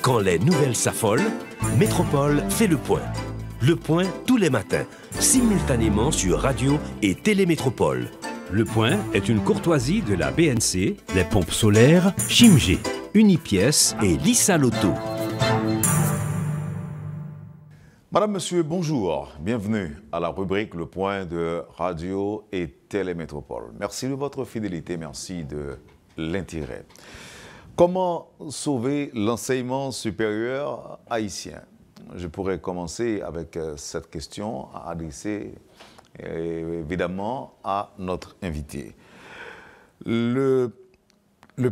Quand les nouvelles s'affolent, Métropole fait le point. Le point tous les matins, simultanément sur radio et Télémétropole. Le point est une courtoisie de la BNC, les pompes solaires, Chimgé, Unipièce et Lissa Lotto. Madame, Monsieur, bonjour. Bienvenue à la rubrique Le Point de Radio et Télémétropole. Merci de votre fidélité, merci de l'intérêt. Comment sauver l'enseignement supérieur haïtien? Je pourrais commencer avec cette question adressée évidemment à notre invité. Le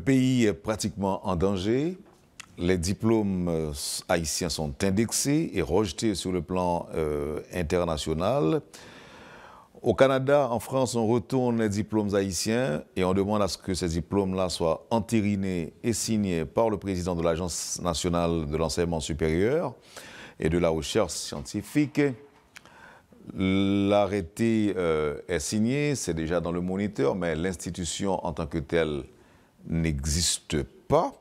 pays est pratiquement en danger. Les diplômes haïtiens sont indexés et rejetés sur le plan international. Au Canada, en France, on retourne les diplômes haïtiens et on demande à ce que ces diplômes-là soient entérinés et signés par le président de l'Agence nationale de l'enseignement supérieur et de la recherche scientifique. L'arrêté est signé, c'est déjà dans le moniteur, mais l'institution en tant que telle n'existe pas.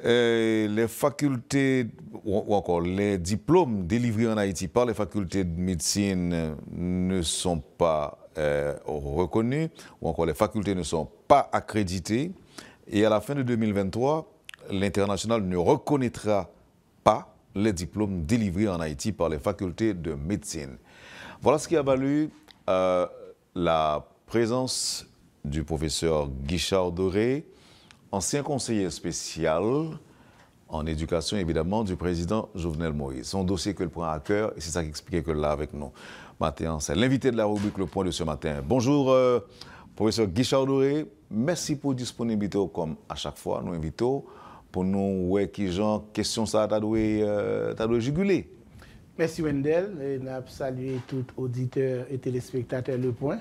Les facultés, ou encore les diplômes délivrés en Haïti par les facultés de médecine ne sont pas reconnus, ou encore les facultés ne sont pas accréditées. Et à la fin de 2023, l'international ne reconnaîtra pas les diplômes délivrés en Haïti par les facultés de médecine. Voilà ce qui a valu la présence du professeur Guichard Doré, ancien conseiller spécial en éducation, évidemment, du président Jovenel Moïse. Son dossier que le prend à cœur, et c'est ça qui expliquait que là, avec nous, matin, c'est l'invité de la rubrique Le Point de ce matin. Bonjour, professeur Guichard Doré. Merci pour disponibilité, comme à chaque fois, nous invitons pour nous, ouais, qui genre, question ça, t'as doué juguler. Merci Wendell, et nous salué tous auditeurs et téléspectateurs Le Point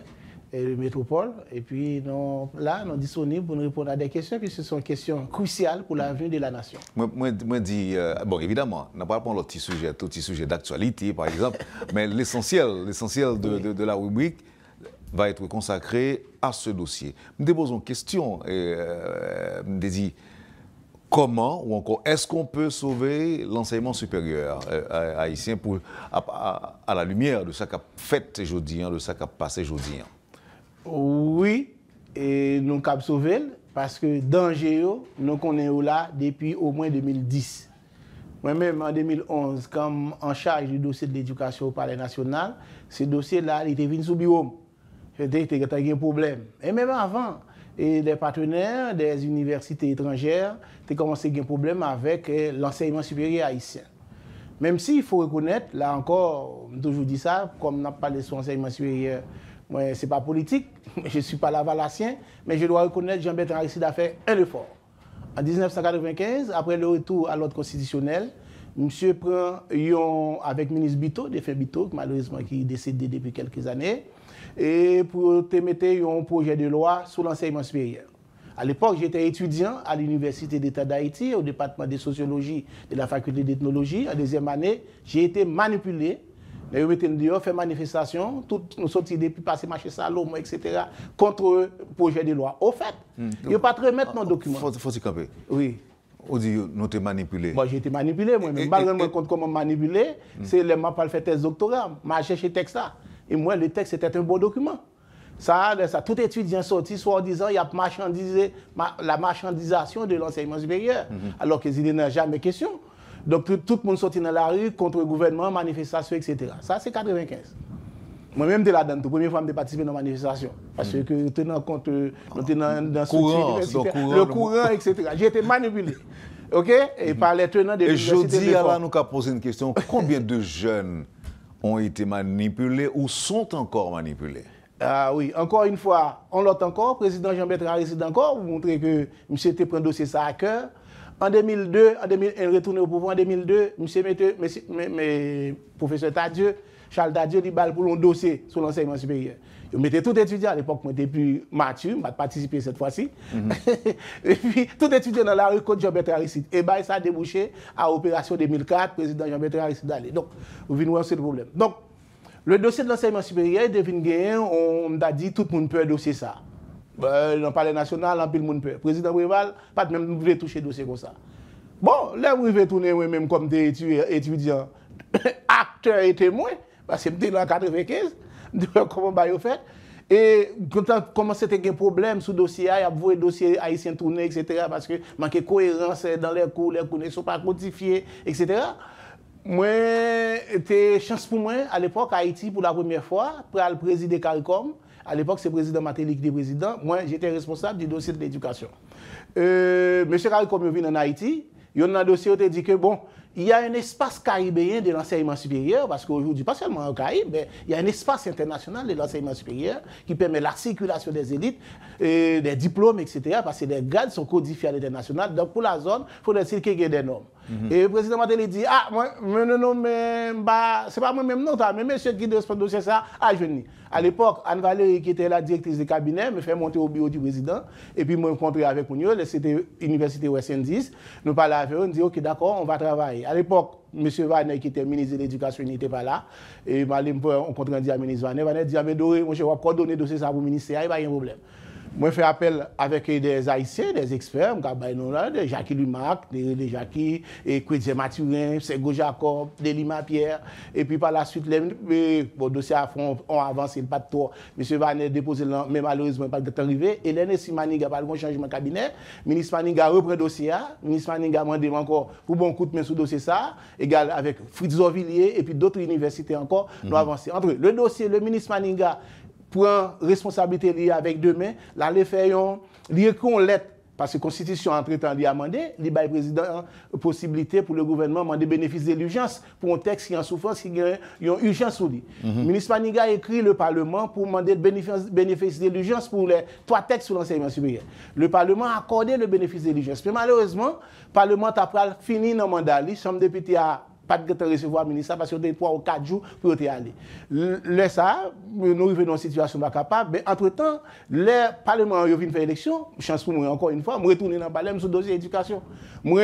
et le Métropole. Et puis, nous sommes disponibles pour nous répondre à des questions, puisque ce sont des questions cruciales pour l'avenir de la nation. Moi dis, bon, évidemment, on n'a pas parlé de petits sujets, tout petit sujet d'actualité, par exemple, mais l'essentiel de la rubrique va être consacré à ce dossier. Je me pose une question, et me dis, comment ou encore est-ce qu'on peut sauver l'enseignement supérieur haïtien à la lumière de ce qu'a fait aujourd'hui, de ce qu'a passé aujourd'hui? Oui, et nous avons sauvé parce que danger, nous connaissons là depuis au moins 2010. Moi-même, en 2011, comme en charge du dossier de l'éducation au Palais national, ce dossier-là, il était venu sous bureau. C'était un problème. Et même avant, et les partenaires des universités étrangères ont commencé à avoir un problème avec l'enseignement supérieur haïtien. Même s'il faut reconnaître, là encore, je toujours dit ça, comme on a parlé sur l'enseignement supérieur, moi, ce n'est pas politique, je ne suis pas lavalassien, mais je dois reconnaître que Jean-Bertrand Aristide a fait un effort. En 1995, après le retour à l'ordre constitutionnel, monsieur prend, avec le ministre Bito, défunt Bito, malheureusement qui est décédé depuis quelques années, et pour te mettre un projet de loi sur l'enseignement supérieur. À l'époque, j'étais étudiant à l'Université d'État d'Haïti, au département de sociologie de la faculté d'ethnologie. En deuxième année, j'ai été manipulé. Ils ont fait manifestation, toutes nous sortis depuis passer marché Salomon, etc., contre le projet de loi. Au fait, ils n'ont pas très mettre nos documents. Faut s'y camper. Oui. On dit nous t'es manipulé. Moi, j'ai été manipulé, moi-même. Malgré moi, contre comment manipuler, c'est les mains pas fait tes doctorats. J'ai cherché texte ça. Et moi, le texte était un bon document. Ça, tout étudiant sorti, soit en disant il y a la marchandisation de l'enseignement supérieur, alors qu'il n'y a jamais question. Donc tout le monde sorti dans la rue contre le gouvernement, manifestation, etc. Ça, c'est 95. Moi-même, j'étais là-dedans. La première fois que j'ai participé dans la manifestation. Parce que tenant compte dans le courant, etc. J'ai été manipulé. OK? Et par les tenants de l'université. Et je dis, alors, nous avons posé une question. Combien de jeunes ont été manipulés ou sont encore manipulés? Ah oui, encore une fois, on l'entend encore, président Jean-Bertrand Aristide encore, vous montrez que M. était pris un dossier ça à cœur. En 2002, il retourné au pouvoir en 2002, M. professeur Tadieu, Charles Tadieu, il balle pour un dossier sur l'enseignement supérieur. Il mettait tout étudiant, à l'époque, moi, j'étais plus mature, je participé cette fois-ci. Et puis, tout étudiant dans la rue contre Jean-Bertrand Aristide. Et bien, ça a débouché à l'opération 2004, président Jean-Bertrand Aristide allé. Donc, vous venez voir ce problème. Donc, le dossier de l'enseignement supérieur, devine gagner, on a dit tout le monde peut dossier ça. Dans le palais national, un peu le monde peut. Président Breval, pas de même voulait toucher dossier comme ça. Bon, là, vous pouvez tourner moi-même comme des étudiants, acteurs et témoins, parce que c'était en 95, comment vous fait. Et comment c'était un problème sur le dossier, il y a un dossier haïtien tourné, etc., parce que manque cohérence dans les cours ne sont pas codifiés, etc. Moi, c'était chance pour moi, à l'époque, Haïti, pour la première fois, pour le président CARICOM. À l'époque, c'est le président Matéli qui était président. Moi, j'étais responsable du dossier de l'éducation. Monsieur CARICOM est venu en Haïti. Il y a un dossier qui dit que, bon, il y a un espace caribéen de l'enseignement supérieur, parce qu'aujourd'hui, pas seulement au Caraïbe, mais il y a un espace international de l'enseignement supérieur qui permet la circulation des élites, des diplômes, etc., parce que les grades sont codifiés à l'international. Donc, pour la zone, il faudrait qu'il y ait des normes. Et le président Matéli dit, ah, moi, non, mais c'est pas moi-même, non, mais monsieur qui responsable de dossier, ça, à venir. À l'époque, Anne Valérie, qui était la directrice du cabinet, me fait monter au bureau du président, et puis me rencontrer avec nous, c'était l'université West Indies, nous parlons avec eux, on dit, ok, d'accord, on va travailler. À l'époque, M. Vanet, qui était ministre de l'Éducation, il n'était pas là, et on compte rendu à M. Vanet, Vanet dit, mais Doré, je vais coordonner le dossier ça pour le ministère, il n'y a pas de problème. Moi, je fais appel avec des Haïtiens, des experts, des Jackie Lumac, des Jackie, et Kouedze Mathurin, Sego Jacob, Delima Pierre. Et puis par la suite, les dossiers ont avancé, pas de trop. M. Vanet a déposé, mais malheureusement, pas de temps arrivé. Et l'NSI Maniga a pas le changement de cabinet. Le ministre Maniga a repris le dossier. Le ministre Maniga a demandé encore pour bon coup de main sur le dossier ça, égal avec Fritz Orvilliers et puis d'autres universités encore, nous avancer. Entre le dossier, le ministre Maniga prend responsabilité liée avec demain, là, les fait une lettre, parce que la Constitution, entre-temps, lui a demandé, il a président possibilité pour le gouvernement de demander bénéfice de l'urgence pour un texte qui est en souffrance, qui a une urgence sur lui. Le ministre Maniga a écrit le Parlement pour demander le bénéfice de l'urgence pour les 3 textes sur l'enseignement supérieur. Le Parlement a accordé le bénéfice de l'urgence. Mais malheureusement, le Parlement a fini dans le mandat, la Chambre des députés a pas de recevoir le ministre parce qu'on a 3 ou 4 jours pour y aller. Là, ça, nous arrivons dans une situation pas capable, mais entre-temps, le Parlement vient faire élection, chance pour moi encore une fois, je retourne dans le Parlement sur le dossier d'éducation. Moi,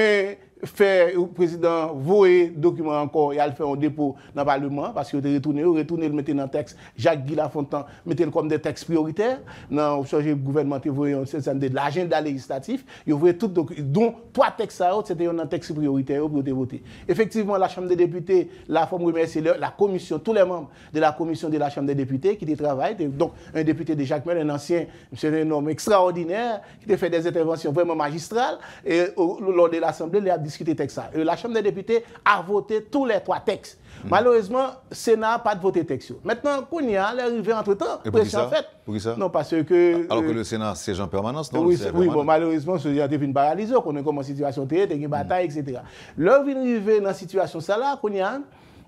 fait le président voyer document encore et a fait un dépôt dans le Parlement parce qu'il a retourné, le mettre dans le texte. Jacques Guy Lafontaine mettait comme des textes prioritaires dans le chargé gouvernemental de l'agenda législatif. Il voyait tout, dont 3 textes, c'était un texte prioritaire pour voter. Effectivement, la Chambre des députés, la forme remercier la commission, tous les membres de la commission de la Chambre des députés qui travaillent. Donc, un député de Jacques Mel, un ancien, c'est un homme extraordinaire qui a fait des interventions vraiment magistrales et lors de l'Assemblée, il a discuté texte. La Chambre des députés a voté tous les 3 textes. Malheureusement, le Sénat n'a pas voté texte. Maintenant, quand il y a arrivé entre-temps, pression faite. Pour ça? Non, parce que... Alors que le Sénat siège en permanence, non? Oui, bon, malheureusement, ce a été paralysé, qu'on est comme en situation théâtre, une bataille, etc. Là, on vient arriver dans la situation ça là, quand il y a,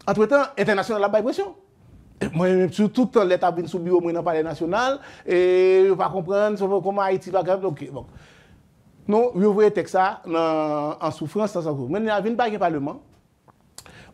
entre-temps, international a pas pression. Moi, surtout quand l'État vient sous bureau, moi, dans le palais national, et je ne pas comprendre comment Haïti va gagner. Ok, bon. Non, vous voyez texte ça en souffrance, sans souffrance. Maintenant, il n'y a pas de parlement.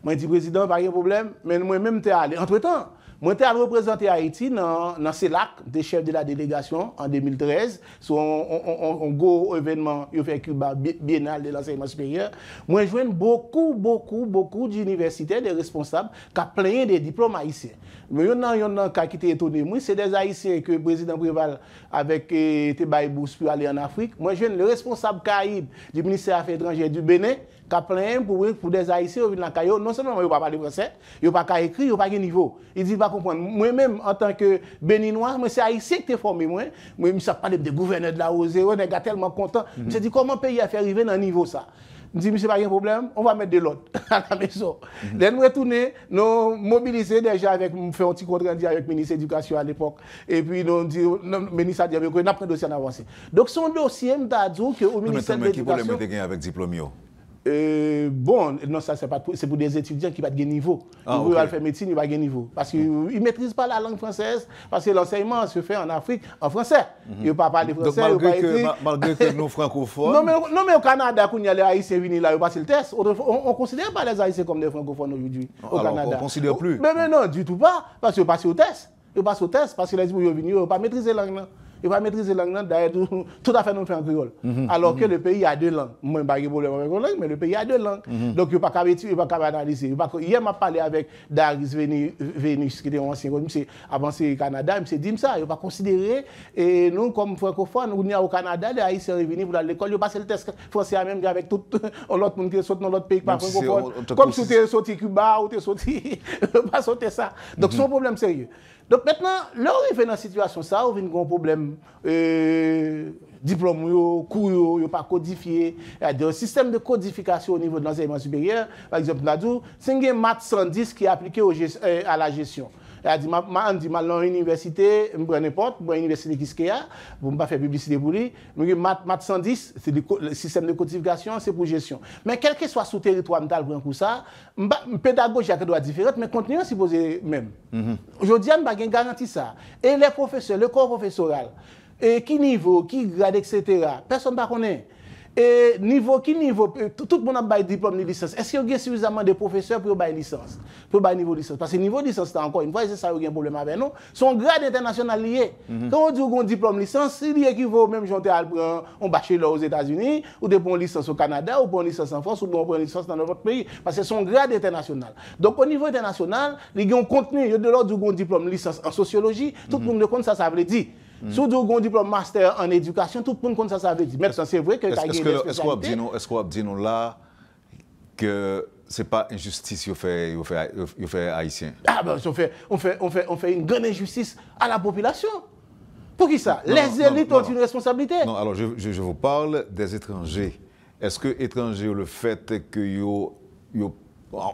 Moi, je dis, président, pas de problème, mais moi-même, je suis allé. Entre-temps, moi, je suis allé représenter Haïti dans CELAC, des chefs de la délégation, en 2013, sur un gros événement, il fait Cuba biennale de l'enseignement supérieur. Moi, je joins beaucoup d'universités, des responsables, qui ont plein de diplômes haïtiens. Mais il y en a un cas qui était étonné. Moi, c'est des Haïtiens que le président Préval, avec Tebaï Bous, pour aller en Afrique. Moi, je joins le responsable Caraïbe du ministère des Affaires étrangères du Bénin, qui a plein pour des Haïtiens qui viennent dans Caillou. Non seulement ils ne parlent pas français, ils ne parlent pas écrire, ils n'ont pas de niveau. Ils disent pas comprendre. Moi-même, en tant que Béninois, c'est Haïtien qui est formé. Moi, je ne sais pas des gouverneurs de la Rosée, on est tellement content. Je me dis comment le pays a fait arriver dans ce niveau ça. Je dis, monsieur, pas de problème, on va mettre de l'autre à la maison. Là, nous retourner, nous mobiliser déjà avec, faire un petit compte rendu avec le ministre de l'Éducation à l'époque. Et puis, nous disons, le ministre a dit, qu'on a pris un dossier en avancé. Donc, son dossier, je dis qu'au ministère de l'Éducation. Quel problème est avec diplôme? Bon, non, ça c'est pour des étudiants qui n'ont pas de niveau. Ils veulent faire médecine, ils n'ont pas de niveau. Parce qu'ils ne maîtrisent pas la langue française, parce que l'enseignement se fait en Afrique en français. Ils ne peuvent pas parler français, ils ne peuvent pas écrire. Malgré que nous francophones. Non, mais au Canada, quand il y a les Haïtiens venus là, ils passent le test. On ne considère pas les Haïtiens comme des francophones aujourd'hui. Au Canada. On ne considère plus. Mais non, du tout pas. Parce qu'ils passent au test. Ils passent au test parce que les gens venus, ils n'ont pas maîtrisé la langue. il va maîtriser la langue, d'ailleurs, tout à fait nous fait en créole. Alors que le pays a deux langues. Moi, je n'ai pas de problème avec la langue, mais le pays a deux langues. Donc, il n'y a pas qu'à analyser. Hier, je parlais avec Darius Vénus, qui était un ancien monsieur avancé au Canada, il s'est dit ça, il ne pas considérer, et nous, comme francophones, nous sommes au Canada, les Haïtiens revenus pour l'école, ils passent le test français même avec tout l'autre monde qui saute dans l'autre pays, pas francophone. Comme si tu es sorti Cuba ou tu es sorti, pas sauter ça. Donc, c'est un problème sérieux. Donc, maintenant, là, on est dans une situation, ça, on a un problème diplôme, cours, pas codifié. Il y a un système de codification au niveau de l'enseignement supérieur. Par exemple, c'est un maths 110 qui est appliqué à la gestion. Elle dit, on dit, dans l'université, je prends n'importe, je prends l'université qui est là, pour ne pas faire publicité pour lui, mais maths 110, c'est le système de codification, c'est pour gestion. Mais quel que soit sous territoire, je prends pour ça, pédagogie a doit différente, mais contenu est supposé même. Aujourd'hui, on n'a pas garanti ça. Et les professeurs, le corps professoral, et qui niveau, qui grade, etc., personne ne connaît. Et niveau, qui niveau, tout le monde a bail diplôme de licence. Est-ce qu'il y a suffisamment de professeurs pour bail licence, pour bail niveau de licence? Parce que niveau de licence, encore une fois, c'est ça qui a un problème avec nous. Son grade international lié. Quand on dit qu'on diplôme de licence, il équivaut même j'en à prendre un bachelor aux États-Unis, ou de prendre une licence au Canada, ou prendre une licence en France, ou prendre une licence dans notre pays. Parce que son grade international. Donc au niveau international, il y a un contenu, il y a de l'ordre du diplôme de licence en sociologie, tout le monde compte ça, ça veut dire. Surtout qu'on diplôme master en éducation, tout le monde compte ça veut dire. Maintenant, c'est vrai que est-ce qu'on dit nous là que c'est pas injustice qu'il fait haïtien? Ah ben on fait une grande injustice à la population. Pour qui ça? Les élites ont une responsabilité. Non, alors je vous parle des étrangers. Est-ce que étrangers, le fait que ou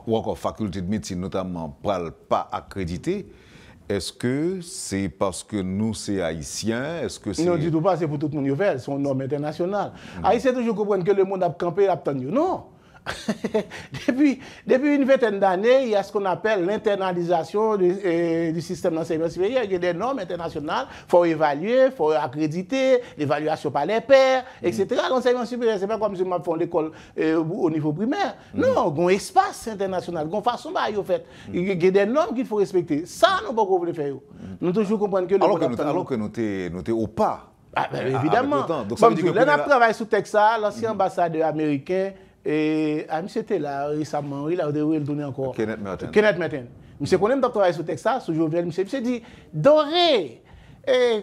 encore faculté de médecine notamment pas accrédité, est-ce que c'est parce que nous, c'est haïtiens? Est-ce que c'est... Non, du tout pas, c'est pour tout le monde, c'est une norme internationale. Haïtiens toujours comprennent que le monde a campé, a attendu. Non. depuis une vingtaine d'années, il y a ce qu'on appelle l'internalisation du système d'enseignement supérieur. Il y a des normes internationales, il faut évaluer, il faut accréditer, l'évaluation par les pairs, etc. L'enseignement supérieur, ce n'est pas comme si on fait l'école au niveau primaire. Non, il y a un espace international, il y a une façon de faire. Il y a des normes qu'il faut respecter. Ça, nous ne pouvons pas faire. Nous toujours comprendre que... Alors que nous sommes au pas. Ah, ben, évidemment. Donc, ça veut dire que... Là, on travaille sur Texas, l'ancien ambassadeur américain, et monsieur était là récemment, il a tourné encore. Kenneth Merton. Monsieur connaît le doctorat sur Texas, sur Jovenel, monsieur dit, Doré,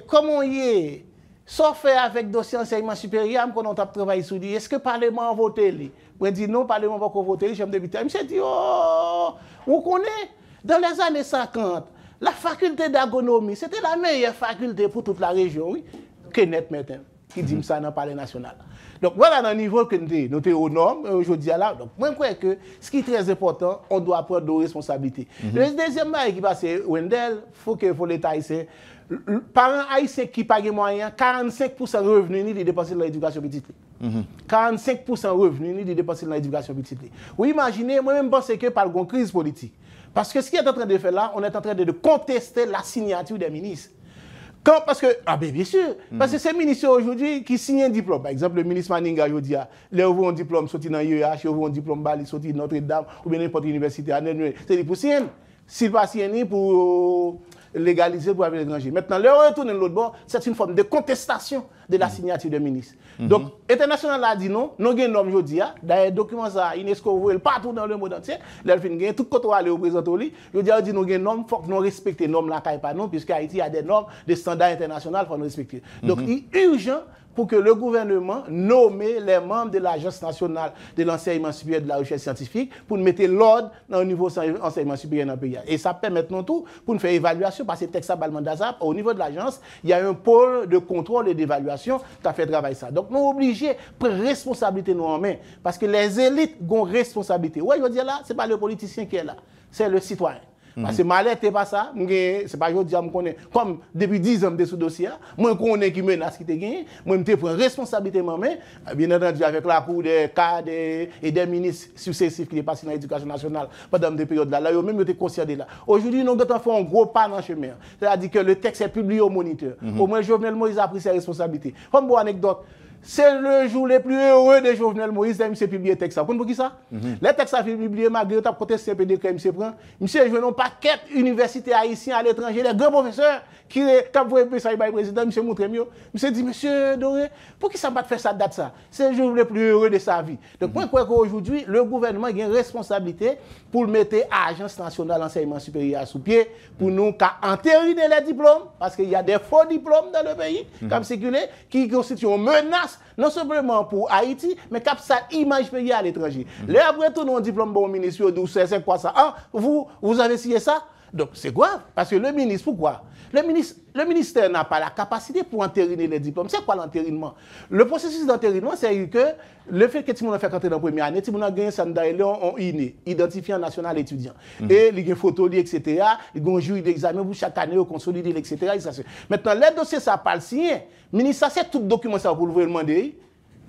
comment y est, sauf avec dossier enseignement supérieur, quand on a travaillé sur lui, est-ce que le Parlement a voté? Moi, je dis non, le Parlement va pas voter, j'aime débuter. Monsieur dit, oh, on connaît, dans les années 50, la faculté d'agronomie, c'était la meilleure faculté pour toute la région, oui. Kenneth Merton, qui dit ça dans le Palais national. Donc voilà dans le niveau que nous sommes aux normes aujourd'hui là. Donc moi je crois que ce qui est très important, on doit prendre nos responsabilités. Le deuxième bail qui passe, Wendell, il faut l'État haïtien. Parents haïtiens qui payent moyen, 45% revenus ni dépenser dans l'éducation petite. 45% revenus ni dépenser dans l'éducation petite. Vous imaginez, moi-même pense que par une crise politique. Parce que ce qu'il est en train de faire là, on est en train de contester la signature des ministres. Parce que, bien sûr, parce que ces ministres aujourd'hui qui signent un diplôme, par exemple le ministre Maninga aujourd'hui, ils ont un diplôme sorti dans l'IEH, ils ont un diplôme Bali sorti dans Notre-Dame ou bien n'importe université, c'est pour signer. S'il pas signer pour légaliser pour avec l'étranger. Maintenant, le retour de l'autre bord, c'est une forme de contestation de la signature des ministres. Donc, l'international a dit non, nous avons une norme aujourd'hui, d'ailleurs, document ça, UNESCO voit partout dans le monde entier, l'Elfin tout côté aller au président Oli, il dit nous avons une norme, il faut que nous respections les normes là, pas nous, puisque Haïti a des normes, des standards internationaux, il faut nous respecter. Donc, il est urgent pour que le gouvernement nomme les membres de l'Agence nationale de l'enseignement supérieur de la recherche scientifique pour mettre l'ordre dans le niveau enseignement supérieur dans le pays. Et ça permet maintenant tout pour nous faire évaluation, parce que Texas Balmandazap, au niveau de l'agence, il y a un pôle de contrôle et d'évaluation qui a fait travailler ça. Donc nous sommes obligés de prendre responsabilité nous en main, parce que les élites ont responsabilité. Oui, je veux dire là, ce n'est pas le politicien qui est là, c'est le citoyen. Parce que Malette n'est pas ça, c'est pas aujourd'hui que je connais. Comme depuis 10 ans, je suis sous dossier, moi je connais qui menace qui te gagne, moi je prends responsabilité moi-même, bien entendu avec la cour des cadres et des ministres successifs qui sont passés dans l'éducation nationale pendant des périodes là, ils ont même été considérés là. Aujourd'hui, nous avons fait un gros pas dans le chemin. C'est-à-dire que le texte est publié au moniteur. Au moins, Jovenel Moïse a pris ses responsabilités. Comme une anecdote, c'est le jour le plus heureux de Jovenel Moïse, monsieur publié texte ça. Vous comprenez pour qui ça? Les textes ça fait publier malgré tout côté CPD que monsieur prend. Monsieur joue un paquet université haïtien à l'étranger, les grands professeurs qui quand vous voyez ça il président, monsieur montre mieux. Monsieur dit monsieur Doré, pour qui ça pas faire ça date ça? C'est le jour le plus heureux de sa vie. Donc moi je crois qu'aujourd'hui le gouvernement a une responsabilité pour mettre l'Agence nationale d'enseignement supérieur sous pied pour nous entériner les diplômes parce qu'il y a des faux diplômes dans le pays comme circulé qui constituent une menace non seulement pour Haïti, mais qui ça image pays à l'étranger. Là, après tout, nos diplômes bon ministre, c'est quoi ça? Ah, vous avez signé ça? Donc, c'est grave. Parce que le ministre, pourquoi? Le ministère n'a pas la capacité pour entériner les diplômes. C'est quoi l'entérinement? Le processus d'entérinement, c'est que le fait que tu m'as fait entrer dans la première année, tu m'as gagné ça en INE, identifiant national étudiant. Et il y a une photo, etc. Il y a un jury d'examen pour chaque année, consolider, etc. Maintenant, les dossiers, ça pas le signer. Le ministère, c'est tout document ça pour le demander.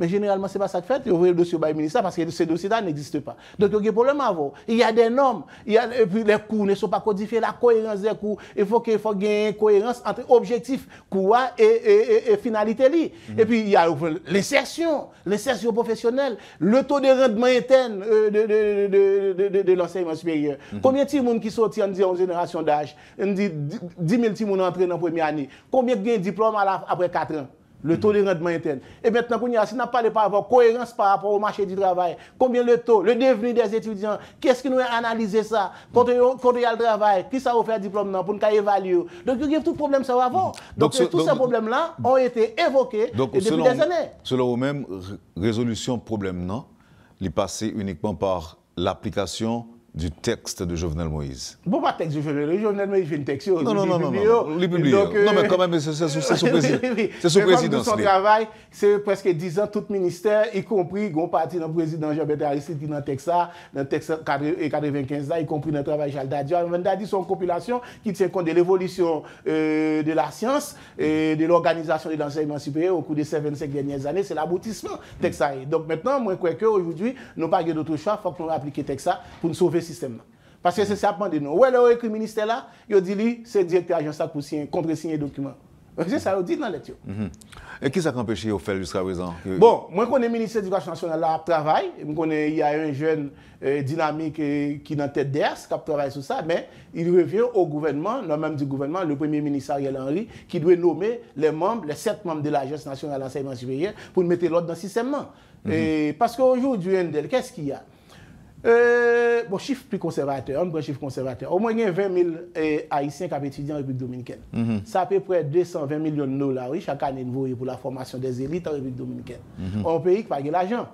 Mais généralement, ce n'est pas ça que fait. Ils ouvrent le dossier au ministère parce que ces dossiers-là n'existent pas. Donc, il y a des problèmes avant. Il y a des normes. Et puis, les cours ne sont pas codifiés. La cohérence des cours. Il faut qu'il y ait une cohérence entre objectifs, cours et finalité. Et puis, il y a l'insertion professionnelle, le taux de rendement interne de l'enseignement supérieur. Combien de gens qui sortent en génération d'âge? On dit 10 000 gens entrés dans la première année. Combien de diplômes après 4 ans? Le taux de rendement interne. Et maintenant, si on n'a pas par rapport à la cohérence par rapport au marché du travail, combien le taux, le devenu des étudiants, qu'est-ce qui nous a analysé ça? Quand il y a le travail, qui ça va faire diplôme pour nous évaluer? Donc, il y a tout problème ça va avant. Donc tous ces problèmes-là ont été évoqués depuis des années. Selon vous-même, résolution problème, non? Il passé uniquement par l'application du texte de Jovenel Moïse. Bon, pas texte de Jovenel Moïse, fait une texte. Non, non, mais quand même, c'est sous présidence. Son travail, c'est presque 10 ans, tout ministère, y compris, un parti dans le président Jean-Bertrand Aristide qui dans le texte 95, y compris dans le travail Charles Dadia. Dadia, son compilation qui tient compte de l'évolution de la science et de l'organisation de l'enseignement supérieur au cours de ces 25 dernières années. C'est l'aboutissement texte. Donc maintenant, moi, je crois qu'aujourd'hui, nous n'avons pas d'autre choix, il faut que nous appliquions texte pour nous sauver système. Parce que c'est ça de nous. Où est le écrit ministère là? Il dit c'est directeur agence pour contre-signer document. C'est ça, il dit dans la lecture. Et qui ça empêche de faire jusqu'à présent? Bon, moi je connais le ministère de l'Éducation nationale là travaille. Il y a un jeune dynamique qui est dans la tête d'ERS qui travaille sur ça, mais il revient au gouvernement, non même du gouvernement, le premier ministre Ariel Henry, qui doit nommer les 7 membres de l'Agence nationale d'enseignement supérieur pour mettre l'ordre dans le système. Parce qu'aujourd'hui, qu'est-ce qu'il y a? Bon, chiffre plus conservateur, un chiffre conservateur. Au moins, il y a 20 000 Haïtiens qui étudié en République dominicaine. Ça à peu près 220 millions de dollars chaque année pour la formation des élites en République dominicaine. Un pays qui paye l'argent.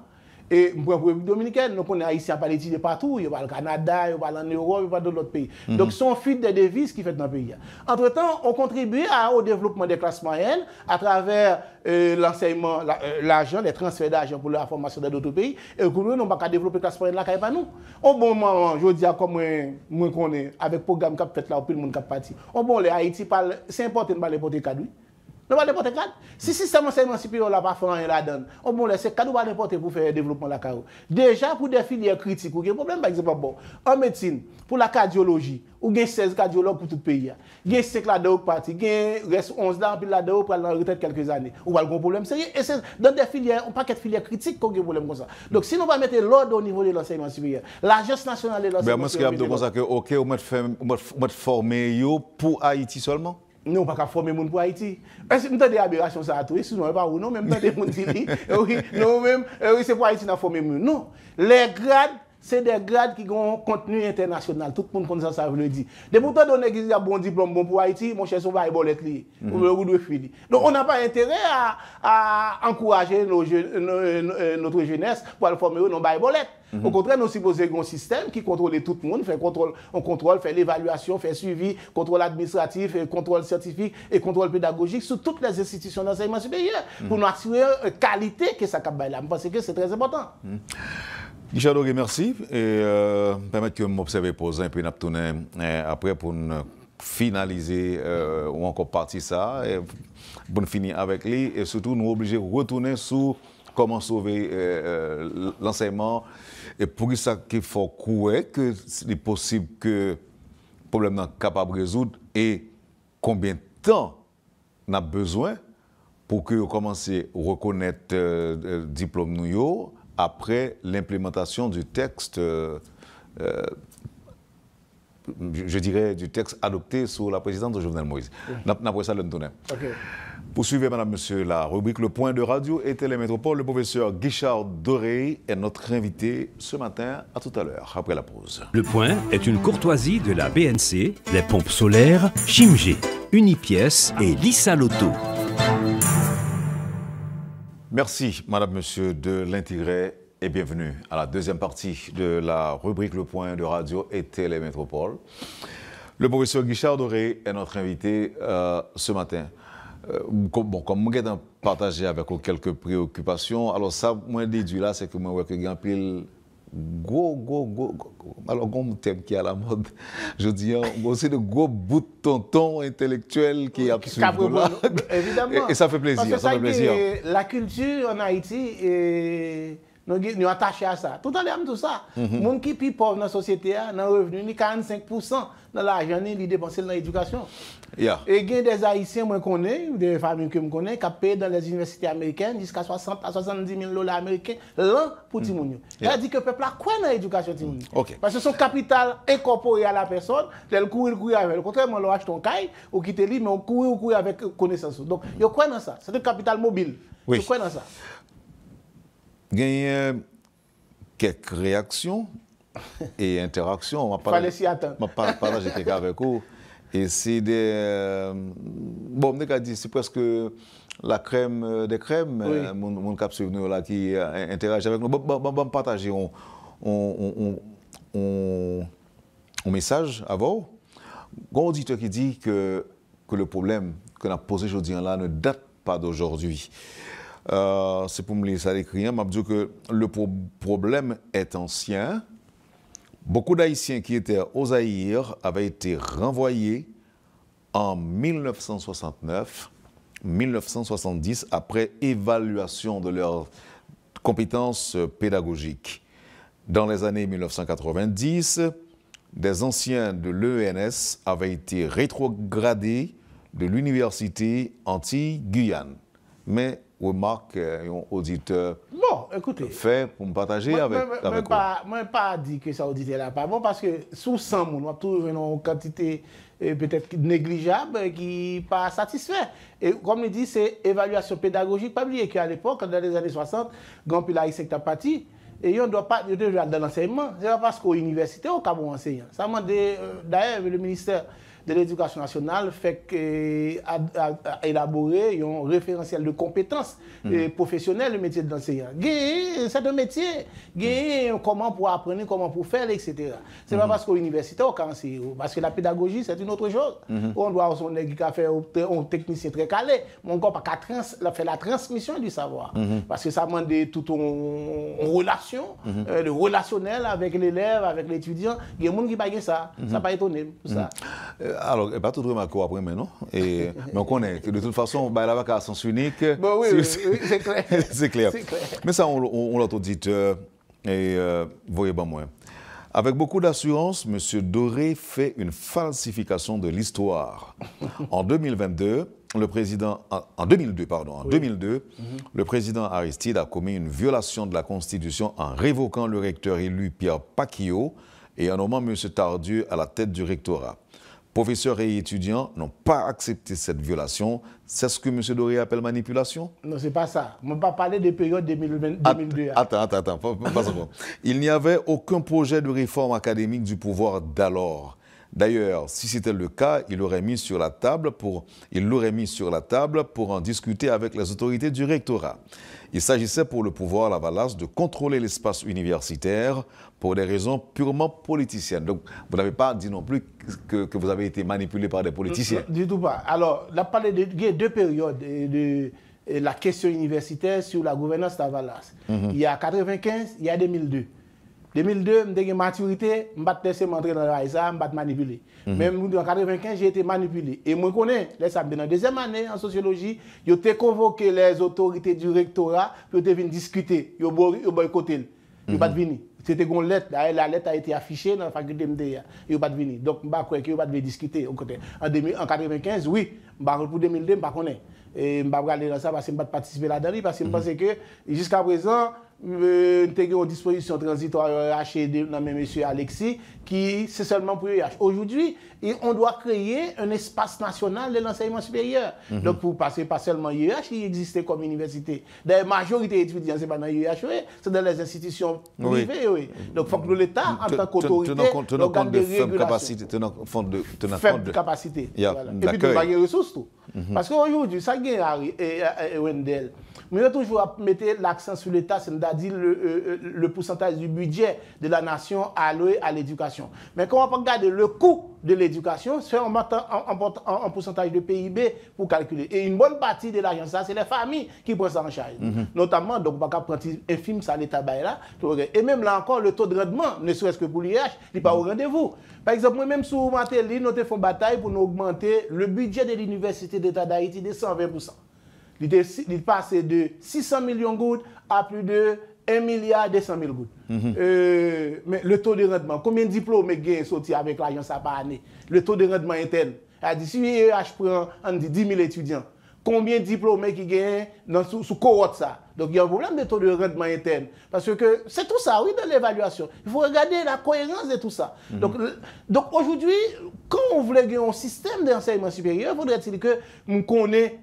Et pour la République dominicaine, nous connaissons Haïtiens pas étudier partout, il y a le Canada, il y a en Europe, il y a dans d'autres pays. Donc, son fuite des devises qui fait dans le pays. Entre-temps, on contribue au développement des classes moyennes à travers l'enseignement, l'argent, les transferts d'argent pour la formation dans d'autres pays. Et pour nous, on n'a pas développer les classes moyennes là, pas nous. Au bon moment, je dis comme moi connais, avec le programme qui a fait là, tout le monde qui a parti. Au bon, les Haïti parlent, c'est important de parler pour les cadeaux. Ne pas n'importe quel. Si le système enseignement supérieur n'a pas fait rien là-dedans, on bon laisser cadeau pas n'importe pour faire développement la carrière. Déjà pour des filières critiques, il y a un problème par exemple bon. En médecine, pour la cardiologie, ou il y a 16 cardiologues pour tout le pays. Il y a 5 là-dedans qui partent, il reste 11 là, puis là-dedans pour la retraite quelques années. Ou un problème sérieux. Et c'est dans des filières, un paquet de filières critiques qu'on a un problème comme ça. Donc si nous va mettre l'ordre au niveau de l'enseignement supérieur, l'Agence nationale de l'enseignement supérieur. Mais moi, ce que OK, on va former pour Haïti seulement? Non, pas qu'à former les gens pour Haïti. Est-ce que nous avons des aberrations à tout? Sinon, pas ou non, même dans des gens qui disent, oui, non, même, oui, c'est pour Haïti qu'on a formé les gens. Non, les grades, c'est des grades qui ont un contenu international. Tout le monde connaît ça, veut le dire. De pourtant, donner qu'il y a un bon diplôme bon pour Haïti, mon cher, on va y bolet li. Ou de fili. Donc, on n'a pas intérêt à encourager notre jeunesse pour aller former nos bolet. Au contraire, nous supposons un système qui contrôle tout le monde, on contrôle, fait l'évaluation, fait suivi, contrôle administratif, contrôle scientifique et contrôle pédagogique sur toutes les institutions d'enseignement supérieur pour nous assurer la qualité que ça capable là. Je pense que c'est très important. Richard Doré, merci. Et permettre que m'observe pose un peu après pour finaliser ou encore partir ça, et pour finir avec lui et surtout nous obliger de retourner sur comment sauver l'enseignement. Et pour ça qu'il faut croire que c'est possible que le problème soit capable de résoudre et combien de temps on a besoin pour que vous commenciez à reconnaître le diplôme nous après l'implémentation du texte, je dirais, du texte adopté sous la présidence de Jovenel Moïse. Après ça, le tourner. Poursuivez, madame, monsieur, la rubrique Le Point de Radio et Télémétropole. Le professeur Guichard Doré est notre invité ce matin. À tout à l'heure, après la pause. Le Point est une courtoisie de la BNC, les pompes solaires Chimgé, Unipièce et Lissa Loto. Merci, madame, monsieur, de l'intégrer et bienvenue à la deuxième partie de la rubrique Le Point de Radio et Télémétropole. Le professeur Guichard Doré est notre invité ce matin. Comme moi, j'ai partagé avec vous quelques préoccupations, alors ça, moi, déduit là, c'est que moi, j'ai un pile alors, un thème qui est à la mode, je dis, aussi de gros bout de tonton intellectuel qui est absolument là. Évidemment. Et ça fait plaisir, parce que ça fait plaisir. La culture en Haïti, nous sommes attachés à ça. Tout à l'heure, tout ça. Les gens qui sont pauvres dans la société, dans le revenu, 45% dans l'argent, ils dépensent dans l'éducation. Yeah. Et il y a des Haïtiens, moi, connais, des familles que je connais, qui payent dans les universités américaines jusqu'à 60 à 70 000 $ américains l'an pour Timounio. Ça dit que le peuple a quoi dans l'éducation Timounio? Parce que son capital incorporé à la personne, elle courir avec. Contrairement, on achète ton caille, ou quitter lui, mais on courir avec connaissance. Donc, il y a quoi dans ça? C'est un capital mobile. Il y a quoi dans ça? Il y a quelques réactions et interactions. On va partager quelques avec vous. Et c'est des... bon, c'est presque la crème des crèmes, mon cap souvenir là qui interagit avec nous. Bon, partager un message à vous. Un auditeur qui dit que le problème que l'on a posé aujourd'hui là ne date pas d'aujourd'hui. C'est pour me laisser l'écrire. Je dis que le problème est ancien. Beaucoup d'Haïtiens qui étaient aux Zaïre avaient été renvoyés en 1969, 1970, après évaluation de leurs compétences pédagogiques. Dans les années 1990, des anciens de l'ENS avaient été rétrogradés de l'université Antilles-Guyane. Mais remarque, un auditeur fait pour me partager avec vous. Moi, pas dit que ça auditeur là pas bon parce que sous 100 on va trouver une quantité peut-être négligeable qui n'est pas satisfait. Et comme il dit, c'est évaluation pédagogique. Pas oublier qu'à l'époque, dans les années 60, grand pilar ici que parti. Et on ne doit pas être dans l'enseignement. Ce n'est pas parce qu'à l'université, on a bon enseignant. Ça m'a dit, d'ailleurs, le ministère de l'Éducation nationale fait élaborer un référentiel de compétences professionnelles, le métier d'enseignant. C'est un métier. Comment pour apprendre, comment pour faire, etc. Ce n'est pas parce qu'à l'université, on peut enseigner. Parce que la pédagogie, c'est une autre chose. On doit avoir un technicien très calé, mais on ne peut pas faire la transmission du savoir. Parce que ça demande toute une relation, le relationnel avec l'élève, avec l'étudiant. Il y a des gens qui n'ont pas ça. Ça n'a pas étonné pour ça. Alors, pas tout remarqué après, mais non. Mais on connaît que de toute façon, il y a la sens unique. Bon, oui, c'est clair. C'est clair. Mais ça, on l'a dit, et voyez bien moins. Avec beaucoup d'assurance, M. Doré fait une falsification de l'histoire. En 2002, le président Aristide a commis une violation de la Constitution en révoquant le recteur élu Pierre Paquillot et en nommant M. Tardieu à la tête du rectorat. Professeurs et étudiants n'ont pas accepté cette violation. C'est ce que M. Doré appelle manipulation? Non, c'est pas ça. On ne va pas parler de période 2002. Attends, pas ça. Il n'y avait aucun projet de réforme académique du pouvoir d'alors. D'ailleurs, si c'était le cas, il l'aurait mis sur la table pour en discuter avec les autorités du rectorat. Il s'agissait pour le pouvoir Lavalas de contrôler l'espace universitaire pour des raisons purement politiciennes. Donc, vous n'avez pas dit non plus que vous avez été manipulé par des politiciens. Non, du tout pas. Alors, on a parlé de deux périodes de la question universitaire sur la gouvernance Lavalas. Il y a 1995, il y a 2002. 2002, j'ai une maturité, je ne vais pas laisser m'entrer dans la RAISA, je ne vais pas manipuler. Même en 1995, j'ai été manipulé. Et moi, je connais, dans la deuxième année en sociologie, j'ai convoqué les autorités du rectorat pour venir discuter. Ils ont boycotté. Ils n'ont pas venu. C'était une lettre, la lettre a été affichée dans la faculté MDA. Ils n'ont pas venu. Donc, je ne sais pas qu'ils n'ont pas discuter. En 1995, oui, pour 2002, je ne sais pas. Et je ne vais pas aller dans ça parce que je ne vais pas participer là-dedans, parce que je pense que jusqu'à présent, nous avons une disposition transitoire chez M. Alexis qui c'est seulement pour l'IH. Aujourd'hui, on doit créer un espace national de l'enseignement supérieur. Donc pour passer pas seulement l'IH, qui existait comme université. La majorité étudiants, ce n'est pas dans l'IH, c'est dans les institutions privées. Oui. Donc il faut que l'État, en tant qu'autorité, organe de régulation. Faible capacité. Et puis nous avons des ressources. Tout. Parce qu'aujourd'hui, ça gagne à Wendell. Mais on a toujours mettre l'accent sur l'État, c'est-à-dire le pourcentage du budget de la nation alloué à l'éducation. Mais quand on peut regarder le coût de l'éducation, c'est en pourcentage de PIB pour calculer. Et une bonne partie de l'argent, ça, c'est les familles qui prennent ça en charge. Notamment, donc, on va prendre infime ça l'État là. Et même là encore, le taux de rendement, ne serait-ce que pour l'IH, il n'est pas au rendez-vous. Par exemple, moi-même, sur Matéli, nous avons fait une bataille pour nous augmenter le budget de l'Université d'État d'Haïti de 120%. Il passe de 600 millions de gouttes à plus de 1 milliard 200 000 gouttes. Mais le taux de rendement, combien de diplômes est sorti avec l'agence par année? Le taux de rendement interne. Si l'IH prend 10 000 étudiants, combien de diplômes qui gagnent sous cohorte ça? Donc il y a un problème de taux de rendement interne. Parce que c'est tout ça, oui, dans l'évaluation. Il faut regarder la cohérence de tout ça. Donc aujourd'hui, quand on voulait gagner un système d'enseignement supérieur, faudrait-il que nous connaissions,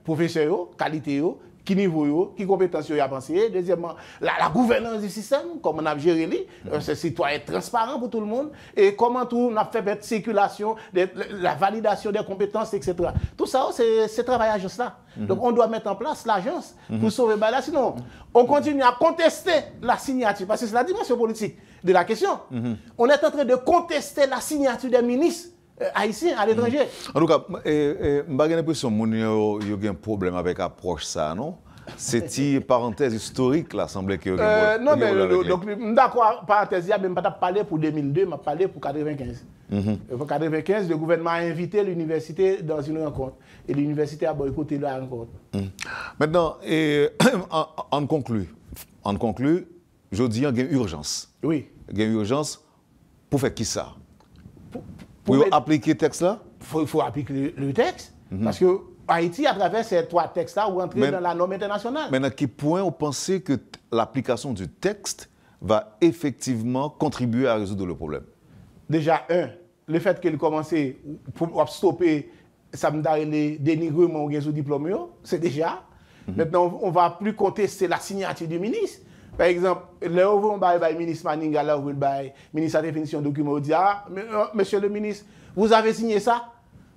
professeur, qualité, qui niveau, qui compétence à penser. Deuxièmement, la gouvernance du système, comment on a géré, c'est citoyen transparent pour tout le monde, et comment tout on a fait la circulation, la validation des compétences, etc. Tout ça, c'est travail agence là. Donc on doit mettre en place l'agence pour sauver là. Sinon, on continue à contester la signature, parce que c'est la dimension politique de la question. On est en train de contester la signature des ministres haïtiens à l'étranger. En tout cas, je n'ai pas l'impression qu'il y a un problème avec l'approche ça, non? C'est une parenthèse historique, là, semble que... non, mais donc, d'accord, parenthèse, il n'y a même pas parlé pour 2002, mais parlé pour 1995. Pour 1995, le gouvernement a invité l'université dans une rencontre. Et l'université a boycotté la rencontre. Maintenant, on conclut. Je dis qu'il y a une urgence. Oui. Il y a une urgence pour faire qui ça? Pour appliquer le texte là? Il faut appliquer le texte. Parce que Haïti, à travers ces 3 textes-là, ou entrer dans la norme internationale. Mais à quel point vous pensez que l'application du texte va effectivement contribuer à résoudre le problème? Déjà, le fait qu'il commence pour stopper les dénigrements ou les diplômes, c'est déjà. Maintenant, on ne va plus contester la signature du ministre. Par exemple, là où on va le ministre Maninga, là où le ministre à définition de document, on dit, monsieur le ministre, vous avez signé ça?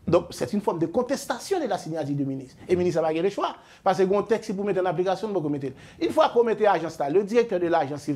Donc, c'est une forme de contestation de la signature du ministre. Et le ministre n'a pas le choix. Parce que un texte, pour mettre en application, il faut mettre. Une fois qu'on met l'agence là, le directeur de l'agence,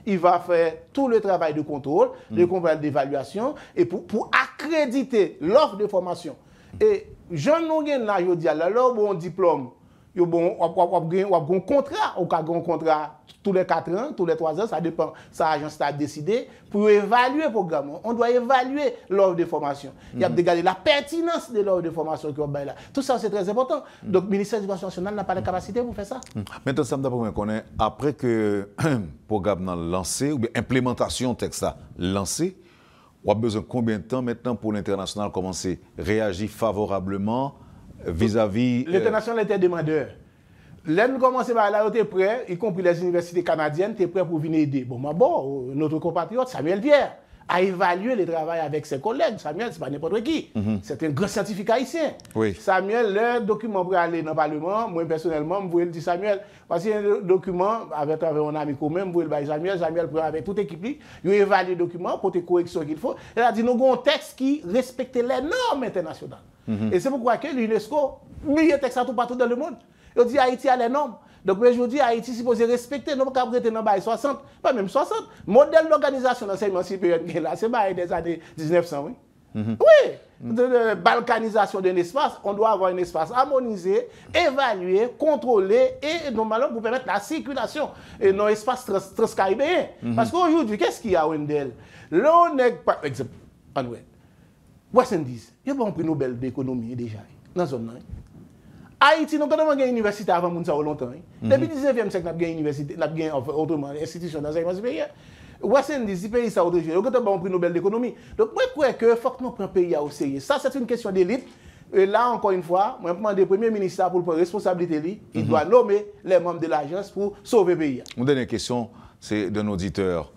il va faire tout le travail de contrôle, de contrôle d'évaluation, et pour accréditer l'offre de formation. Et jean nous là, je dis, là, bon diplôme, on a un contrat tous les 4 ans, tous les 3 ans, ça dépend, ça l'agence a décidé, pour évaluer le programme. On doit évaluer l'offre de formation. Il y a de regarder la pertinence de l'offre de formation qu'on a là. Tout ça, c'est très important. Donc, le ministère de l'Éducation nationale n'a pas la capacité pour faire ça. Maintenant, ça me donne pour connaître, après que le programme est lancé, ou bien l'implémentation du texte lancé, on a besoin de combien de temps maintenant pour l'international commencer à réagir favorablement vis-à-vis... L'international était demandeur. Là, nous commençons par là, on était prêts, y compris les universités canadiennes, étaient prêts pour venir aider. Notre compatriote, Samuel Pierre, a évalué le travail avec ses collègues. Samuel, ce n'est pas n'importe qui. C'est un grand scientifique haïtien. Oui. Samuel, le document pour aller dans le Parlement, moi personnellement, je voulais le dire Samuel, parce qu'il y a un document avec un ami commun, je voulais le dire Samuel prend avec toute l'équipe, il a évalué le document pour les corrections qu'il faut. Il a dit, nous avons un texte qui respecte les normes internationales. Et c'est pourquoi que l'UNESCO, milliers de textes à tout partout dans le monde. Il dit Haïti a les normes. Donc aujourd'hui, Haïti est supposé respecter, nous ne pouvons pas prêter dans les 60, pas même 60. Modèle d'organisation d'enseignement supérieur, c'est des années 1900, oui. Oui, de balkanisation d'un espace, on doit avoir un espace harmonisé, évalué, contrôlé et normalement pour permettre la circulation et nos espaces transcaribéens. Parce qu'aujourd'hui, qu'est-ce qu'il y a à Wendell? Là, on est, par exemple, en West Indies, il y a un prix Nobel d'économie déjà, dans la zone. Haïti, nous avons gagné une université avant Mounsa longtemps. Depuis le 19e siècle, nous avons gagné une université, nous avons gagné autrement institution d'enseignement supérieur. West Indies, ce pays, ça a autre chose. Nous avons un prix Nobel d'économie. Donc, moi, je crois qu'il faut que nous prenions le pays au sérieux. Ça, c'est une question d'élite. Et là, encore une fois, moi, je demande au Premier ministre pour prendre responsabilité, il doit nommer les membres de l'agence pour sauver le pays. Une dernière question, c'est d'un auditeur.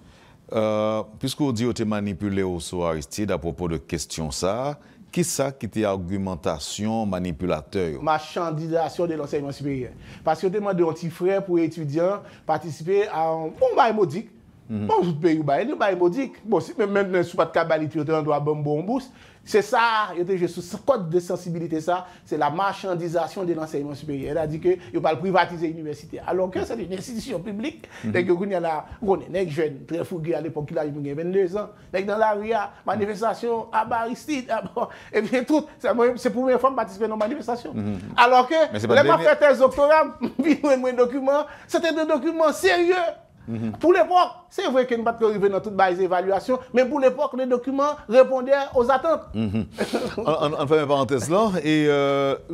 Puisque vous dites que vous avez manipulé au soir Aristide à propos de question ça, qui ça qui était argumentation manipulateur? Marchandisation de l'enseignement supérieur. Parce que vous demandez un petit frère pour étudiants participer à un bon bail modique. Bon, tout pays bail modique. Bon, si même si pas de cabalité, on doit bon bourse. C'est ça, il y a ce code de sensibilité, ça, c'est la marchandisation de l'enseignement supérieur. C'est-à-dire qu'il ne faut pas privatiser l'université. Alors que c'est une institution publique. Dès que vous avez là, on est jeune, très fougué à l'époque, il a 22 ans. Dans la rue, manifestation, à Aristide, et bien tout. C'est la première fois que je participe à une manifestation. Alors que, les m'a fait un doctorat, un document, c'était des documents sérieux. Pour l'époque, c'est vrai qu'il n'y a pas arrivé dans toutes les évaluations, mais pour l'époque, les documents répondaient aux attentes. On fait une parenthèse là, et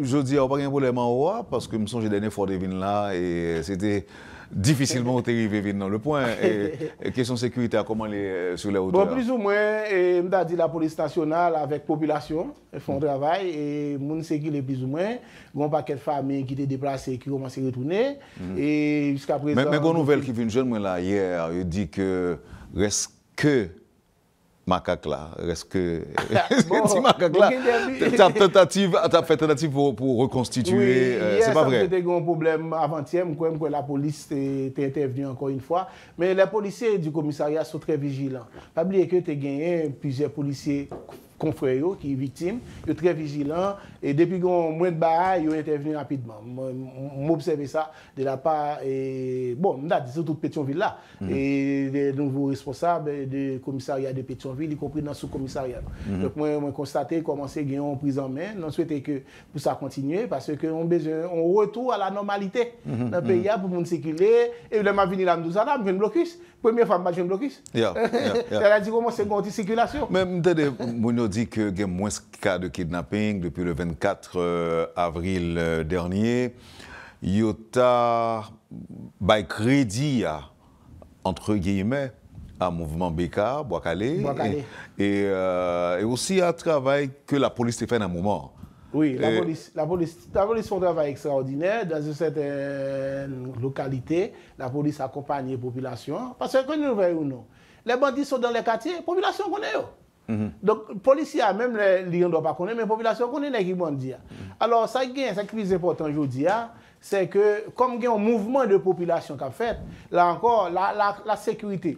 je dis, on n'a pas de problème en haut, parce que je me souviens dernière fois de venir là, et c'était difficilement arrivé dans le point. Et question de sécurité, comment les sur les hauteurs? Bon, plus ou moins, je dit la police nationale avec population, ils font travail, et les gens sait qu'il est plus ou moins, il y a un paquet de familles qui étaient déplacées, qui commencent à retourner, et jusqu'à présent... Mais une nouvelle qui vient jeune, moi là, hier, il dit que reste que macaque là, reste que... Bon, macaque là, t'as fait tentative pour reconstituer, oui, c'est pas vrai. C'était un problème avant-hier, que la police était intervenue encore une fois, mais les policiers du commissariat sont très vigilants. Pas oublier que tu as gagné plusieurs policiers confrères qui sont victimes, ils sont très vigilants, et depuis qu'on moins de barrages, ils ont intervenu rapidement. M'observe ça de la part, et bon, on a dit surtout Pétionville là, et les nouveaux responsables du commissariat de Pétionville, y compris dans le sous-commissariat. Donc moi, j'ai constaté comment c'est gagné en prise en main, on souhaite que pour ça continuer, parce qu'on a besoin, on retourne à la normalité dans le pays pour nous circuler, et là, je viens là, je viens de blocus. Première fois, je viens de blocus. Elle a dit comment c'est une circulation. Même on dit qu'il y a moins de cas de kidnapping depuis le 24 avril dernier. Il y a crédit, entre guillemets, à mouvement BK, Bois-Calais, et aussi à travail que la police fait dans un moment. Oui, la police fait un travail extraordinaire dans une certaine localité. La police accompagne la population. Parce que nous voyons non. Les bandits sont dans les quartiers, la population connaît. Donc, les policiers, même les gens ne doivent pas connaître, mais la population connaît les bandits. Alors, ça qui est plus important aujourd'hui, c'est que comme il y a un mouvement de population qui a fait, là encore, la sécurité.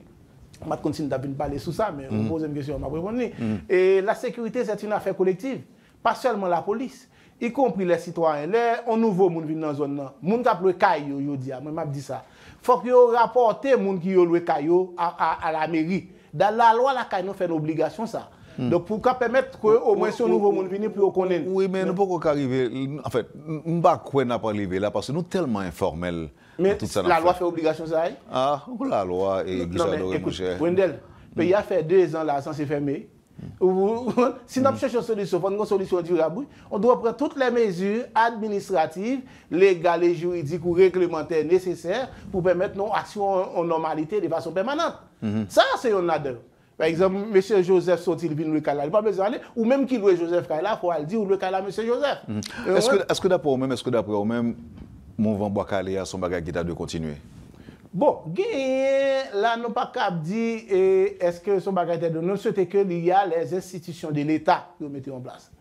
Je vais continuer de parler sur ça, mais on pose une question, on va répondre. Et la sécurité, c'est une affaire collective. Pas seulement la police, y compris les citoyens. Les nouveaux gens qui viennent dans la zone, les gens qui ont loué caillou, moi je dis ça. Il faut qu'ils rapportent les gens qui ont loué caillou à la mairie. Dans la loi, la caillou fait une obligation ça. Donc pour permettre qu'au moins ce nouveau monde vienne plus au connaître. Oui, mais nous ne pouvons pas arriver. En fait, nous ne pouvons pas arriver là parce que nous sommes tellement informels. Mais la loi fait obligation ça. Ah, la loi est Wendel, le pays a fait 2 ans là sans se fermer. Si nous cherchons une solution durable, on doit prendre toutes les mesures administratives, légales et juridiques ou réglementaires nécessaires pour permettre nos actions en normalité de façon permanente. Ça, c'est un adhère. Par exemple, M. Joseph Sotil vient le Kala, il n'a pas besoin d'aller, ou même qu'il louait Joseph Kala, il faut aller dire où le Kala, M. Joseph. Est-ce que d'après vous-même, mouvement Bois-Calais a son bagage qui t'a de continuer? Bon, là, nous pas capable dire est-ce que son bagage est de nous, c'est qu'il y a les institutions de l'État qui ont mis en place.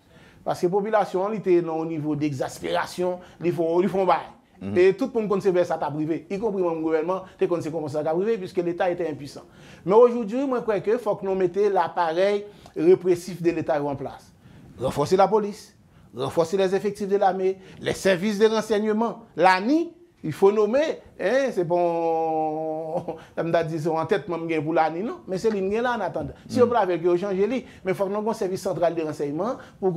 Parce que la population était au niveau d'exaspération, ils font bail. Et tout le monde conserve ça à privé, y compris le gouvernement, tu sais comment ça a privé, puisque l'État était impuissant. Mais aujourd'hui, moi, je crois qu'il faut que nous mettions l'appareil répressif de l'État en place. Renforcer la police, renforcer les effectifs de l'armée, les services de renseignement, l'ANI. Il faut nommer, c'est bon, je me dis en tête même pour l'année, non, mais c'est l'île là en attendant. Si on peut avec eux, changer mais il faut que nous ayons un service central de renseignement pour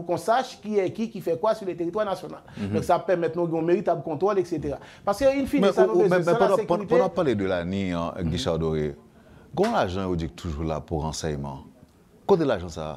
qu'on sache qui est qui fait quoi sur le territoire national. Donc ça permet de nous un véritable contrôle, etc. Parce qu'une fine, ça nous besoin de la sécurité. Pendant parler de l'année, Guichard Doré, quand l'argent est toujours là pour renseignement, côté de l'argent ça?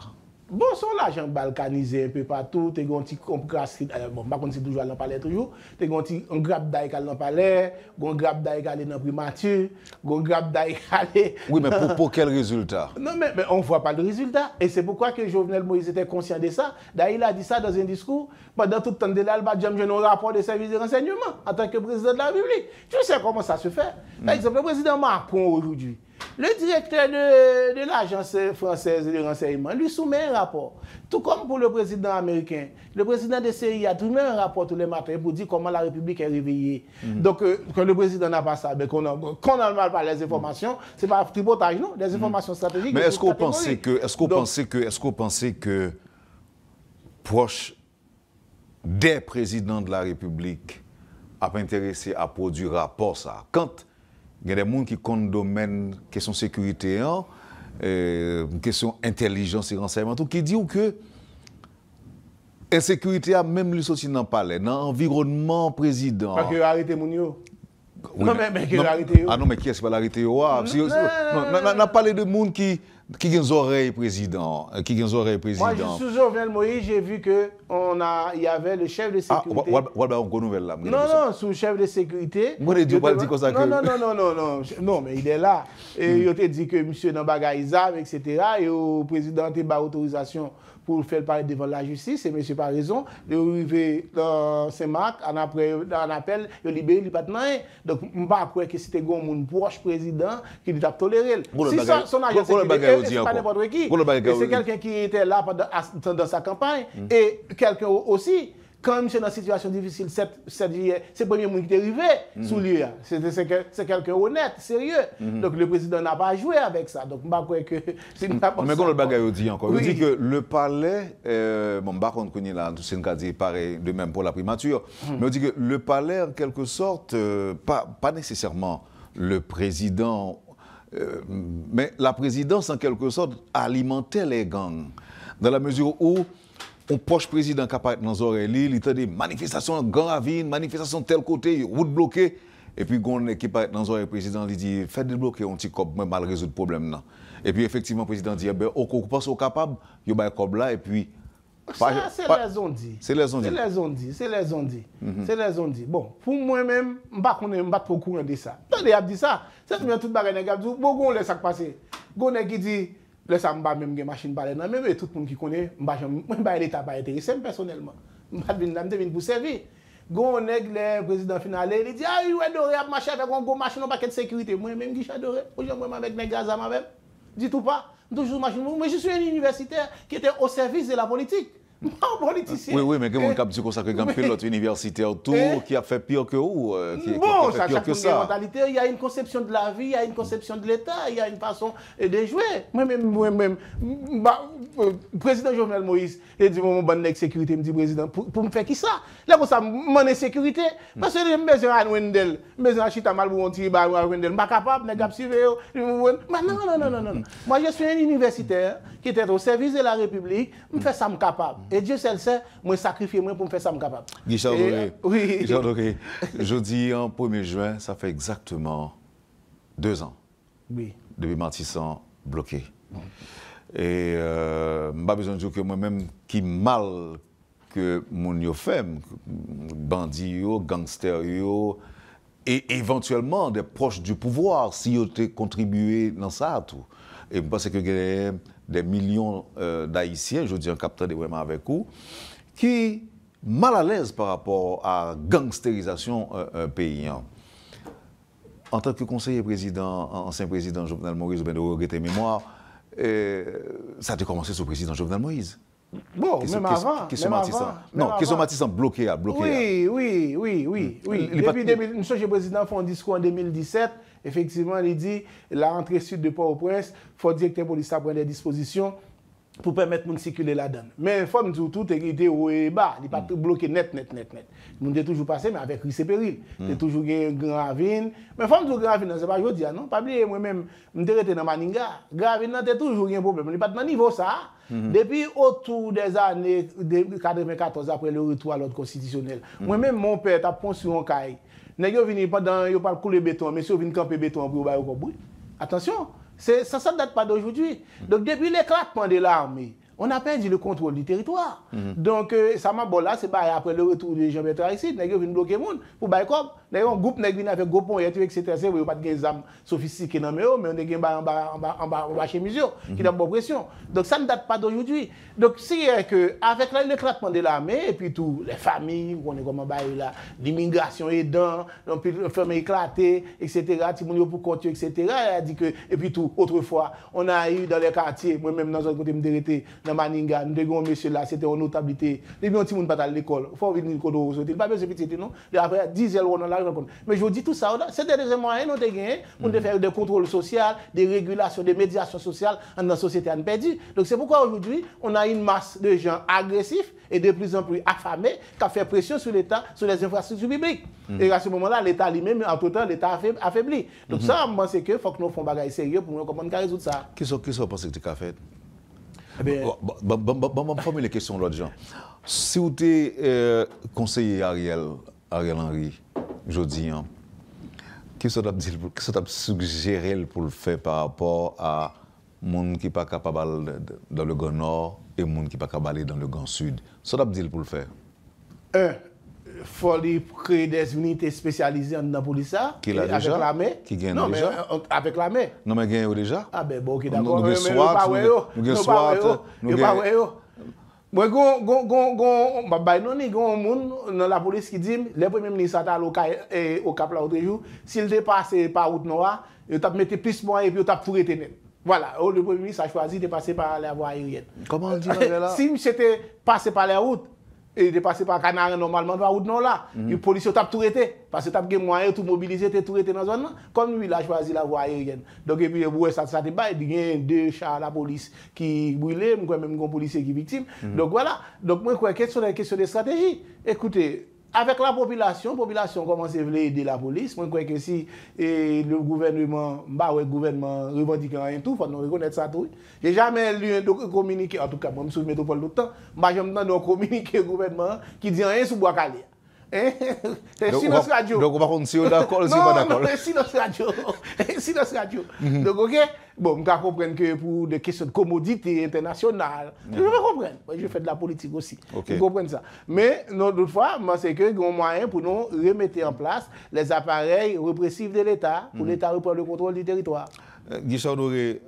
Bon, son l'argent balkanisé un peu partout, tu as un petit compras, bon, par contre, c'est toujours à l'en palais toujours, tu as un grab d'ail à l'en palais, un grab d'ail à dans primature, un grab d'ail à Oui, mais pour quel résultat? Non, mais on ne voit pas de résultat. Et c'est pourquoi que Jovenel Moïse était conscient de ça. D'ailleurs, il a dit ça dans un discours, pendant tout le temps de là, il a un rapport de service de renseignement en tant que président de la République. Tu sais comment ça se fait? Par exemple, le président Macron aujourd'hui, le directeur de l'agence française de renseignement lui soumet un rapport. Tout comme pour le président américain. Le président de CIA soumet un rapport tous les matins pour dire comment la République est réveillée. Donc, quand le président n'a pas ça, ben, qu'on a mal par les informations, c'est pas un tripotage, non? Des informations stratégiques. Mais est-ce qu'on pensait que proche des présidents de la République a pas intéressé à produire un rapport ça? Quand il y a des gens qui comptent domaine question sécurité, question intelligence et renseignement, tout qui dit que insécurité a même lui sorti dans le palais, dans l'environnement président. Parce que arrêté Mounio. Oui, non, mais qui l'arrêté? Ah non, mais qui est-ce qui va l'arrêter? On a parlé de monde qui ont des oreilles président. Moi, je suis Jovenel Moïse, j'ai vu qu'il y avait le chef de sécurité. Non, sous le chef de sécurité. Moi, je ne pas dire comme ça. Non, mais il est là. Et il a dit que monsieur dans Bagaïzam, etc. Et le président a eu autorisation pour faire parler devant la justice, et monsieur par raison, il est arrivé dans Saint-Marc, en appel, il a libéré le patin. Donc, je ne sais pas que c'était un proche président qui lui a toléré. Si son agent sécurité, c'est pas n'importe qui. C'est quelqu'un qui était là dans sa campagne, et quelqu'un aussi. Quand monsieur est dans une situation difficile, 7 juillet, c'est le premier monde qui est arrivé sous lui. C'est quelqu'un honnête, sérieux. Donc le président n'a pas joué avec ça. Donc je ne crois que c'est une mais quand le bagage dit encore, il dit que le palais, bon, par contre, là, c'est un cas pareil de même pour la primature, mais il dit que le palais, en quelque sorte, pas nécessairement le président, mais la présidence, en quelque sorte, alimentait les gangs. Dans la mesure où un proche président qui apparaît dans les oreilles, il a des manifestations Grand Ravine, manifestations de tel côté, route bloquée. Et puis, quand qui apparaît dans les oreilles président, il dit faites débloquer un petit cop, mal résoudre le problème. Et puis, effectivement, le président dit on pense au capable, il y a un cop là, et puis. Ça, c'est les ondits. C'est les ondits. C'est les ondits. Bon, pour moi-même, je ne suis pas trop au courant de ça. Attendez, il a dit ça. C'est tout le monde qui a dit bon, on laisse ça passer. On qui dit. Là, ça ne va même pas machine parler. Mais tout le monde qui connaît, je ne vais pas l'État pas intéressé personnellement. Je ne vais pas pour servir. Quand le président final, il dit ah, il est doré à marcher avec un gros machine, pas de sécurité. Moi-même, je suis adoré. Aujourd'hui, moi, avec les gaz à moi-même. Dis tout pas. Toujours machine. Mais je suis un universitaire qui était au service de la politique. Non, politicien. Oui, mais quand on a dit ça, que un pilote universitaire tout, qui a fait pire que vous, bon, ça, chaque mentalité, il y a une conception de la vie, il y a une conception de l'État, il y a une façon de jouer. Moi-même, président Jovenel Moïse, il dit mon bonne sécurité, me dit président, pour me faire qui ça? Là, pour ça, mon sécurité, parce que je besoin à Wendel, besoin à Chita mal pour un petit bar à Wendel, pas capable, n'est pas suivre. Non. Moi, je suis un universitaire qui était au service de la République, me fait ça me capable. Et Dieu seul sait, moi sacrifier moi pour me faire ça me capable. Guichard Doré, jeudi 1er juin, ça fait exactement 2 ans. Oui. Depuis Matissan bloqué. Et je n'ai pas besoin de dire que moi-même, qui mal que mon yo fait, bandits, gangsters, et éventuellement des proches du pouvoir, si ils ont contribué dans ça, tout. Et je pense que y a des millions d'Haïtiens, je dis un capteur vraiment avec vous, qui mal à l'aise par rapport à la gangstérisation pays. En tant que conseiller président, ancien président Jovenel Moïse, de regretter mémoire, ça a commencé sur le président Jovenel Moïse. Bon, même avant. Non, question Matissan bloqué. Oui. Depuis 2000, M. le Président fait un discours en 2017. Effectivement, il dit la rentrée sud de Port-au-Prince, il faut directeur police prendre des dispositions pour permettre de circuler là-dedans. Mais il faut me dire tout est haut et bas. Il n'est pas bloqué net. Nous est toujours passé, mais avec risque et péril. Il est toujours un grand ravine. Mais il faut me dire grand ravine, ce n'est pas aujourd'hui, non? Pas oublier, moi-même, je suis dans Maninga. Grand ravine, il y a toujours un problème. Il n'est pas de niveau ça. Depuis autour des années 1994, après le retour à l'ordre constitutionnel, moi-même, mon père a construit un caille. Ils sont venus pendant, ils pas couler béton, mais ils sont venus camper béton pour le bruit. Attention, ça ne date pas d'aujourd'hui. Donc depuis l'éclatement de l'armée, on a perdu le contrôle du territoire. Donc, ça m'a bon là, c'est pas après le retour de Jean-Bertrand Aristide, nous avons bloqué le monde pour bailler comme. D'ailleurs, un groupe n'a venu avec gros ponts, etc. C'est vrai, pas de des armes sophistiquées dans mais on a des en bas chez Museo, qui ont bonne pression. Donc, ça ne date pas d'aujourd'hui. Donc, c'est que avec l'éclatement de l'armée, et puis tout, les familles, on est comme bailler là, l'immigration aidant, puis le ferme éclaté, etc. Timounio pour continuer, etc. Elle a dit que, et puis tout, autrefois, on a eu dans les quartiers, moi-même dans un côté, dans Maninga, nous avons un monsieur là, c'était une notabilité. Depuis un petit monde pas à l'école, il faut venir au côté, pas besoin de petit, non? Et après, 10 euros dans la mais je vous dis tout ça, c'était des moyens nous avons gagné pour faire des contrôles sociaux, des régulations, des médiations sociales dans la société en perdu. Donc c'est pourquoi aujourd'hui, on a une masse de gens agressifs et de plus en plus affamés qui a fait pression sur l'État, sur les infrastructures publiques. Et à ce moment-là, l'État lui-même, en tout temps, l'État affaibli. Donc ça, moi, c'est qu'il faut que nous fassions des choses sérieux pour nous comprendre comment résoudre ça. Qu'est-ce que vous pensez que tu as fait? Je vais formuler les questions de l'autre gens. Si vous êtes conseiller Ariel Henry, je dis, qu'est-ce que tu as suggéré pour le faire par rapport à gens qui ne sont pas capables d'aller dans le Grand Nord et gens qui ne sont pas capables d'aller dans le Grand Sud? Qu'est-ce que tu as dit pour le faire? Il faut créer des unités spécialisées dans la police. Qui l'a déjà? Avec l'armée. Qui gagne non, déjà? Mais avec l'armée. Non, mais gagne déjà? Ah ben bon, ok, d'accord. Nous avons SWAT, nous avons SWAT. Moi, il y a dans la police qui dit les premiers ministres au Cap là l'autre jour, s'il dépasse par route noire, il t'a mis plus moyens et puis il t'a pour retenir. Voilà, le premier ministre a choisi de passer par la voie aérienne. Comment on dit là? Si c'était passé par la route, et de passer par Canary normalement dans la route non là, les policiers ont tout arrêté parce que tu as des moyens tout mobiliser, tout arrêté dans la zone. Comme lui, il a choisi la voie aérienne. Donc, et puis, ça te bat, il y a deux chars à la police qui brûlent, même un policier qui est victime. Donc, voilà. Donc, moi, je crois que c'est une question de stratégie. Écoutez, avec la population commence à aider la police. Moi, je crois que si le gouvernement, le gouvernement revendique rien tout, il faut nous reconnaître ça tout. J'ai jamais lu un communiqué, en tout cas, moi, je me souviens pas le temps, mais j'ai entendu un communiqué au gouvernement qui dit rien sur Bois-Calais. C'est silence radio. Donc, par contre, si on est d'accord, si on n'est pas d'accord. Non, silence radio. Silence radio. Donc, ok, bon, je comprends que pour des questions de commodité internationale, je vais comprendre. Je fais de la politique aussi. Je comprends ça. Mais, d'autres fois, moi, c'est que un moyen pour nous remettre en place les appareils répressifs de l'État, pour l'État reprendre le contrôle du territoire. Guichard Honoré,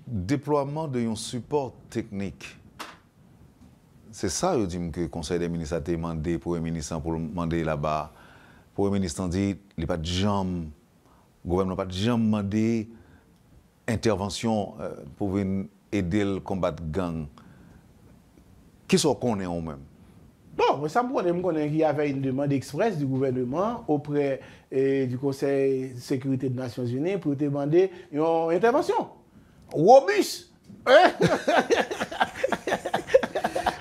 déploiement d'un support technique. C'est ça, je dis que le Conseil des ministres a demandé pour le ministre pour demander là-bas. Pour le ministre, on dit qu'il n'y a pas de jambes, le gouvernement n'a pas de jambes demandé intervention pour venir aider le combat de gang. Qui sont qu'on est en même? Non, mais ça me connaît qu'il y avait une demande express du gouvernement auprès du Conseil de sécurité des Nations Unies pour demander une intervention robuste.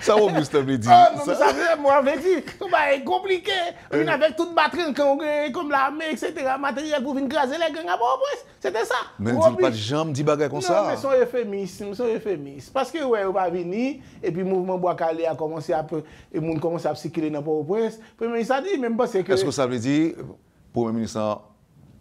Ça robuste, me dit. Ah, non, mais ça veut moi, me dit, c'est compliqué. On avec toute batterie comme l'armée, etc., matériel pour venir graser les gangs à Port-au-Prince. C'était ça. Mais on dit pas de jambes, dit bagaille comme ça. Non, mais sont euphémistes. Parce que, ouais, on va venir, et puis le mouvement Bois-Calais a commencé à, et le monde commence à circuler dans Port-au-Prince. Le Premier ministre a dit, même pas c'est que. Est-ce que ça veut dire, le Premier ministre,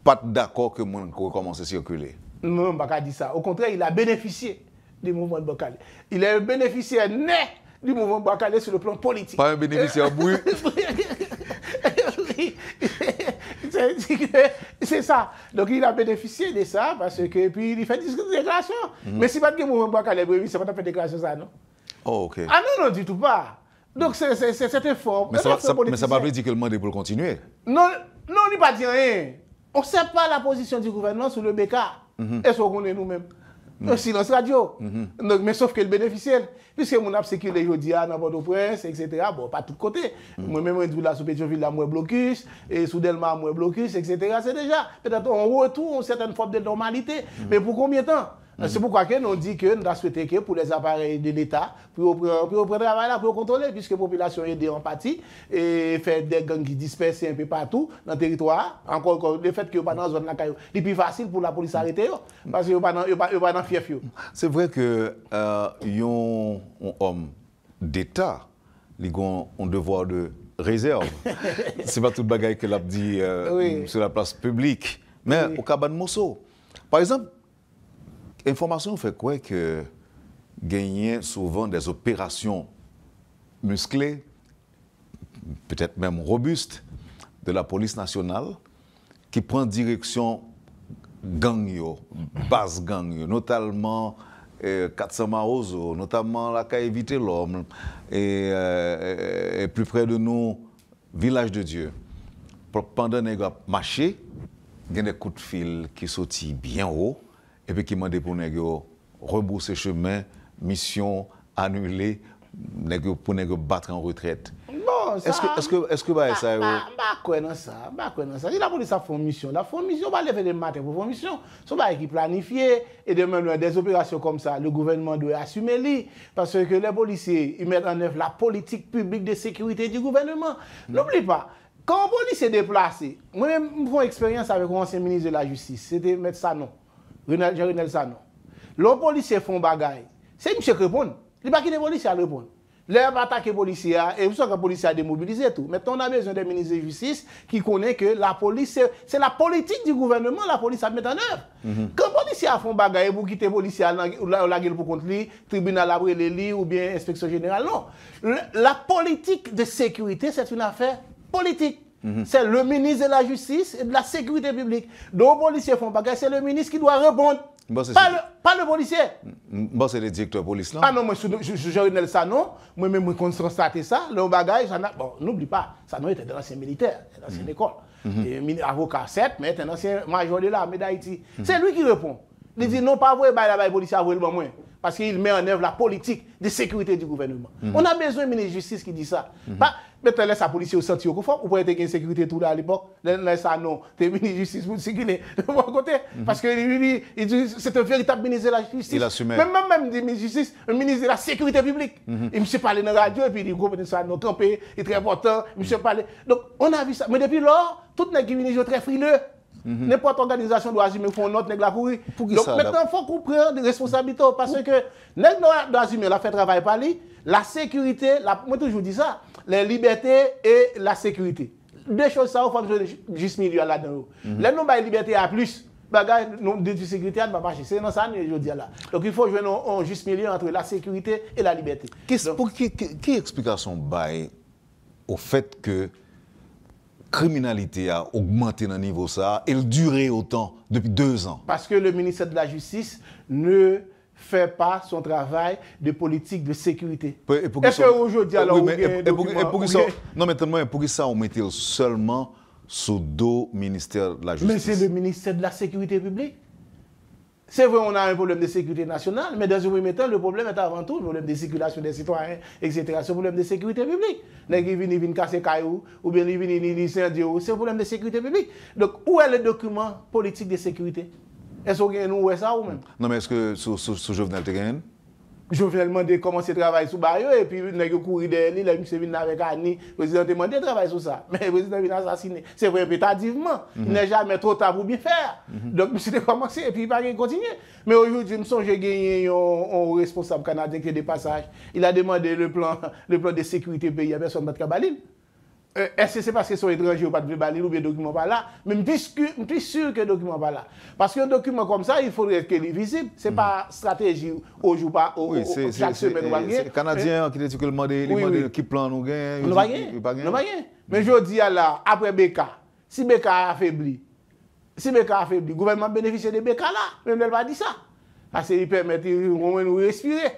pas d'accord que le monde commence à circuler? Non, je ne pas dire ça. Au contraire, il a bénéficié du mouvement de Bois-Calais. Il est un bénéficiaire net du mouvement Bois-Calais sur le plan politique. Pas un bénéficiaire bruit. C'est ça. Donc il a bénéficié de ça parce que puis il fait des déclarations. Mais si pas de mouvement Bois-Calais, c'est pas de faire déclaration ça, non? Oh, ok. Ah non, du tout pas. Donc c'est cet effort. Mais ça ne va pas dire que le monde est pour le continuer. Non, il n'y a pas dit rien. On ne sait pas la position du gouvernement sur le BK. Est-ce qu'on connaît nous-mêmes? Un silence radio. Donc, mais sauf que le bénéficiaire, puisque mon a circulé aujourd'hui dans Port-au-Prince, etc., bon, pas de tous côtés. Moi-même, je suis là sous Pétionville, là, moi, blocus, et sous Delma, moi, blocus, etc. C'est déjà, peut-être, on retourne une certaine forme de normalité. Mais pour combien de temps? C'est pourquoi nous dit que nous avons souhaité que pour les appareils de l'État, pour travailler là, pour contrôler, puisque la population est en partie, et faire des gangs qui dispersent un peu partout dans le territoire. Encore le fait que pas dans la zone de la caillou, c'est plus facile pour la police d'arrêter, parce qu'il n'y a pas dans fief. C'est vrai que un homme d'État, il a un devoir de réserve. C'est pas tout le bagage que l'a dit sur la place publique. Mais au cabane Mosso, par exemple, l'information fait quoi que gagné souvent des opérations musclées, peut-être même robustes, de la police nationale, qui prend direction gang yo, base gang yo, notamment 400 Maozo, notamment la Éviter l'homme, et plus près de nous, Village de Dieu. Pendant que nous avons marché, il y a des coups de fil qui sortent bien haut, et puis qui m'ont dit pour nous rebourser chemin, mission annulée, pour nous battre en retraite. Bon, ça, est-ce que ça la police a fait une mission. La mission va lever des matins pour une mission. C'est pas qui planifié et de même des opérations comme ça, le gouvernement doit assumer les parce que les policiers ils mettent en œuvre la politique publique de sécurité du gouvernement. N'oublie pas, quand un policier est déplacé, moi-même j'ai une expérience avec l'ancien ministre de la Justice, c'était M. Sanon, Renel Sanon. Les policiers font bagaille. C'est monsieur qui répond. Il n'y a pas qui les policiers à répondre. Les attaques policiers, et vous savez que les policiers ont démobilisé tout. Maintenant, on a besoin des ministres de justice qui connaissent que la police, c'est la politique du gouvernement, la police a mettre en œuvre. Quand les policiers font bagaille pour quitter les policiers, la gueule pour contre lui, tribunal après les lits ou bien inspection générale, non. La politique de sécurité, c'est une affaire politique. C'est le ministre de la Justice et de la Sécurité publique. Donc, les policiers font bagaille, c'est le ministre qui doit répondre. Bon, pas le policier. Bon, c'est le directeur de police là. Ah non, moi je Renel Sanon, moi-même je constate ça, le bagage, bon, n'oublie pas, Sanon était un ancien militaire, une ancienne école. Avocat 7, mais était un ancien major de l'armée d'Haïti. C'est lui qui répond. Il dit non, pas vrai, la police a le moins. Parce qu'il met en œuvre la politique de sécurité du gouvernement. On a besoin d'un ministre de justice qui dit ça. Maintenant, laisse la police au senti au confort, ou pour être une sécurité tout là à l'époque, laisse ça non, t'es ministre de justice pour circuler de mon côté. Parce que il dit c'est un véritable ministre de la justice. Il assume. Même des ministres de justice, un ministre de la sécurité publique. Il me parlé dans la radio, et puis il dit, gros, ça, nos campés, il est très important, il me parlé. Donc, on a vu ça. Mais depuis lors, tout les qui viennent très frileux. N'importe organisation doit assumer font notre nègre la courir. Donc maintenant, il faut qu'on prenne des responsabilités parce que nègre doit assumer la fait travail par lui, la sécurité, moi toujours dis ça, les libertés et la sécurité. Deux choses ça, il faut juste milieu là-dedans. Là, nous avons liberté à plus. Bagage de sécurité ne va pas marcher. C'est dans ça que je dis là. Donc il faut jouer un juste milieu entre la sécurité et la liberté. Quelle explication bail au fait que criminalité a augmenté dans niveau ça et elle durait autant depuis 2 ans? Parce que le ministère de la Justice ne fait pas son travail de politique de sécurité. Est-ce qu'aujourd'hui, alors, non, mais pour ça, on mettait seulement sous dos ministère de la Justice? Mais c'est le ministère de la Sécurité publique. C'est vrai, on a un problème de sécurité nationale, mais dans un premier temps, le problème est avant tout le problème de circulation des citoyens, etc. C'est un problème de sécurité publique. Les gens viennent casser caillou, ou bien ils viennent incendier, c'est un problème de sécurité publique. Donc, où est le document politique de sécurité? Est-ce que nous est ça ou même? Non, mais est-ce que sous Jovenel Teguen? Jovenel demandé comment c'est travail sous Bayo, et puis il a couru derrière lui, il a venu avec Annie, le président a demandé de travailler sur ça. Mais le président vient assassiner. C'est vrai, peu tardivement. Il n'est jamais trop tard pour bien faire. Donc, il a commencé, et puis il va continuer. Mais aujourd'hui, je me sens que j'ai gagné un responsable canadien qui est de passage. Il a demandé le plan de sécurité pays, il n'y a personne qui va est-ce que c'est parce qu'ils sont étrangers ou pas de balil ou bien document pas là? Mais je suis sûr que le document pas là. Parce qu'un document comme ça, il faudrait qu'il est visible. Ce n'est pas stratégie au jour pas chaque semaine. C'est les Canadiens qui disent que le qui plan nous gagne. Nous pas gagner. Mais je dis là, après BK, si BK a affaibli, le gouvernement bénéficie de BK là, même elle va dire ça. Parce qu'il permet de respirer.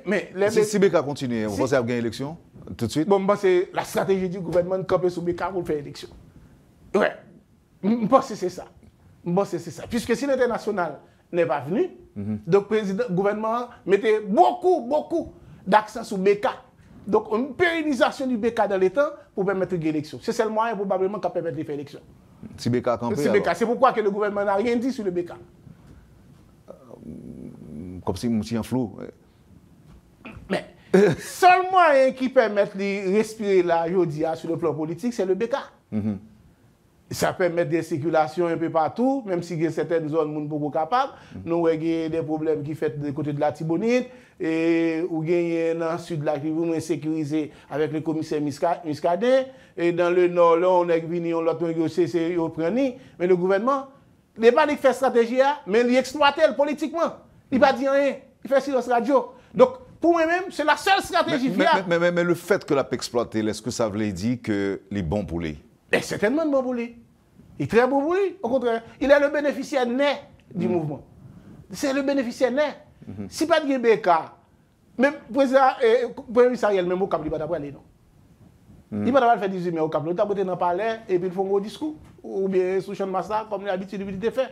Mais si BK continue, vous pensez à gagner l'élection? Tout de suite? Bon, c'est la stratégie du gouvernement de camper sous BK pour faire l'élection. Ouais. Je pense que c'est ça. Puisque si l'international n'est pas venu, donc le gouvernement mettait beaucoup d'accent sur BK. Donc une pérennisation du BK dans les temps pour permettre l'élection. C'est le moyen probablement qui permet de faire l'élection. Si BK a campé, c'est pourquoi que le gouvernement n'a rien dit sur le BK. Comme si nous étions flou. Mais seul moyen qui permet de respirer là, aujourd'hui, sur le plan politique, c'est le BK. Ça permet des circulations un peu partout, même si il y a certaines zones où nous ne sommes pas capables. Nous avons des problèmes qui sont du côté de la Tibonite, et où il dans le sud là qui est sécurisé avec le commissaire Muscadet. Et dans le nord, là, on est venu, on l'a négocié, on prend. Mais le gouvernement, il n'est pas fait stratégie, mais il exploite politiquement. Il ne va dire rien. Il fait silence radio. Donc, pour moi-même, c'est la seule stratégie viable. Mais le fait que l'a exploité, est-ce que ça veut dire que les bons pour lui? Certainement bon pour lui. Il est très bon pour lui. Au contraire, il est le bénéficiaire né du mouvement. C'est le bénéficiaire né. Si pas de BK, même Premier ministre Ariel, même au Cap, il ne va pas aller, non. Il ne va pas faire 18 mai au Cap. Il va dans le palais et puis il fait un gros discours. Ou bien sous champ de massacre, comme l'habitude de faire.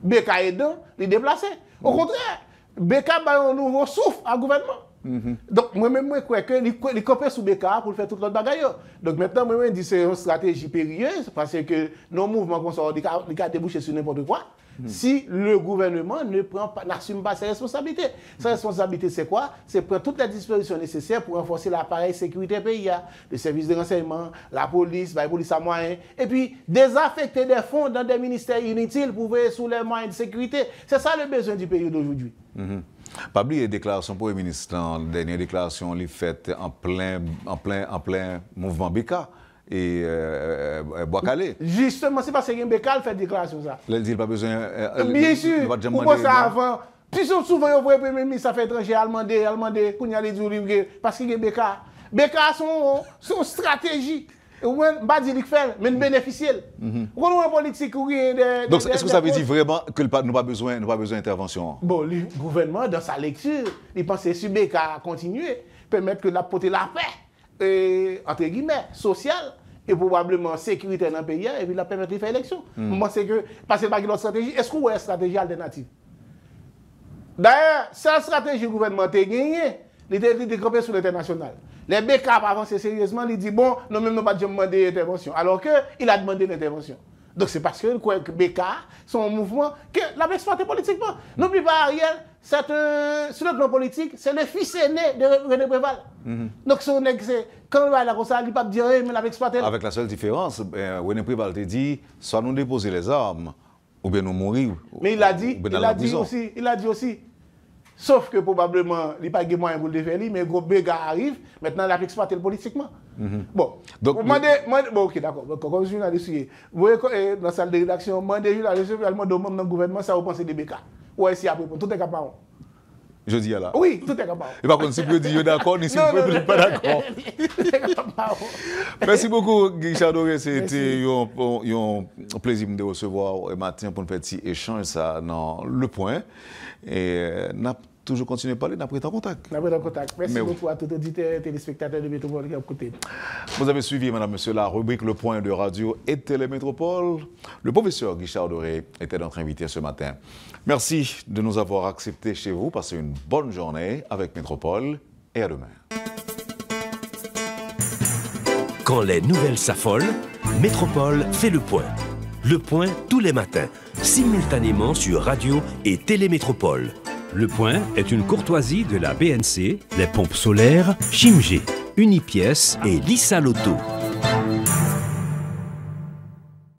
BK est dedans, il est déplacé. Au contraire, BK a un nouveau souffle à gouvernement. Donc, moi-même, je crois que les copains sous BK pour faire toute l'autre bagaille. Donc, maintenant, moi-même, je dis que c'est une stratégie périlleuse parce que nos mouvements qu'on sort, ils ont débouché sur n'importe quoi. Si le gouvernement n'assume pas ses responsabilités. Sa responsabilité, c'est quoi? C'est prendre toutes les dispositions nécessaires pour renforcer l'appareil sécurité pays, le service de renseignement, la police à moyens, et puis désaffecter des fonds dans des ministères inutiles pour veiller sur les moyens de sécurité. C'est ça le besoin du pays d'aujourd'hui. Pas oublier déclaration pour le ministre, la dernière déclaration, il faite en plein mouvement BK. Et Bois-Calais. Justement, c'est parce que Bécal fait déclaration ça. Il dit pas besoin. Bien sûr, ou pas ça avant. Puis souvent, vous voyez le Premier ministre Affaires étrangères allemand, qu'on y a les dire parce qu'il y a Bécal. Bécal son stratégie. Ou pas dire qu'il fait, mais bénéficier. Vous avez une politique où il y a des. Donc, est-ce que ça veut dire vraiment que nous n'avons pas besoin d'intervention? Bon, le gouvernement, dans sa lecture, il pense que si Bécal continue, permettre que la porter la paix. Entre guillemets, social et probablement sécurité dans le pays et puis la permettre de faire élection. Moi, c'est que, parce que pas une autre stratégie, est-ce qu'on a une stratégie alternative? D'ailleurs, cette stratégie gouvernementale gagnée, il était campé sur l'international. Les BK avancent sérieusement, il dit bon, nous même nous pas demander l'intervention, alors qu'il a demandé l'intervention. Donc c'est parce que BK, son mouvement, que l'a exploité politiquement. N'oublie pas, Ariel, sur le plan politique, c'est le fils aîné de René Préval. Donc quand on va là comme ça, il ne peut pas dire, mais l'a exploité. Avec la seule différence, René Préval te dit, soit nous déposer les armes, ou bien nous mourir. Mais il a dit aussi, sauf que probablement, il n'y a pas de moyen pour le faire, mais le groupe BK arrive, maintenant il a exploité politiquement. Bon, donc, ok, d'accord. Comme journaliste, vous voyez, dans la salle de rédaction, moi, des journalistes, dans le gouvernement, ça vous pensez des BK. Ouais, si après, tout est capable. Je dis là. Oui, tout est capable. Et par contre, si vous dites d'accord, ni si vous ne pas d'accord. Merci beaucoup, Guichard Doré. C'était un plaisir de recevoir ce matin pour nous faire un petit échange ça, dans Le Point. Et nous toujours continuer à parler, nous avons été en contact. Merci beaucoup à tous les auditeurs et téléspectateurs de Métropole qui ont écouté. Vous avez suivi, madame, monsieur, la rubrique Le Point de Radio et Télémétropole. Le professeur Guichard Doré était notre invité ce matin. Merci de nous avoir acceptés chez vous. Passez une bonne journée avec Métropole et à demain. Quand les nouvelles s'affolent, Métropole fait le point. Le point tous les matins, simultanément sur Radio et Télémétropole. Le Point est une courtoisie de la BNC, les pompes solaires Chimgé, Unipièce et Lissa Loto.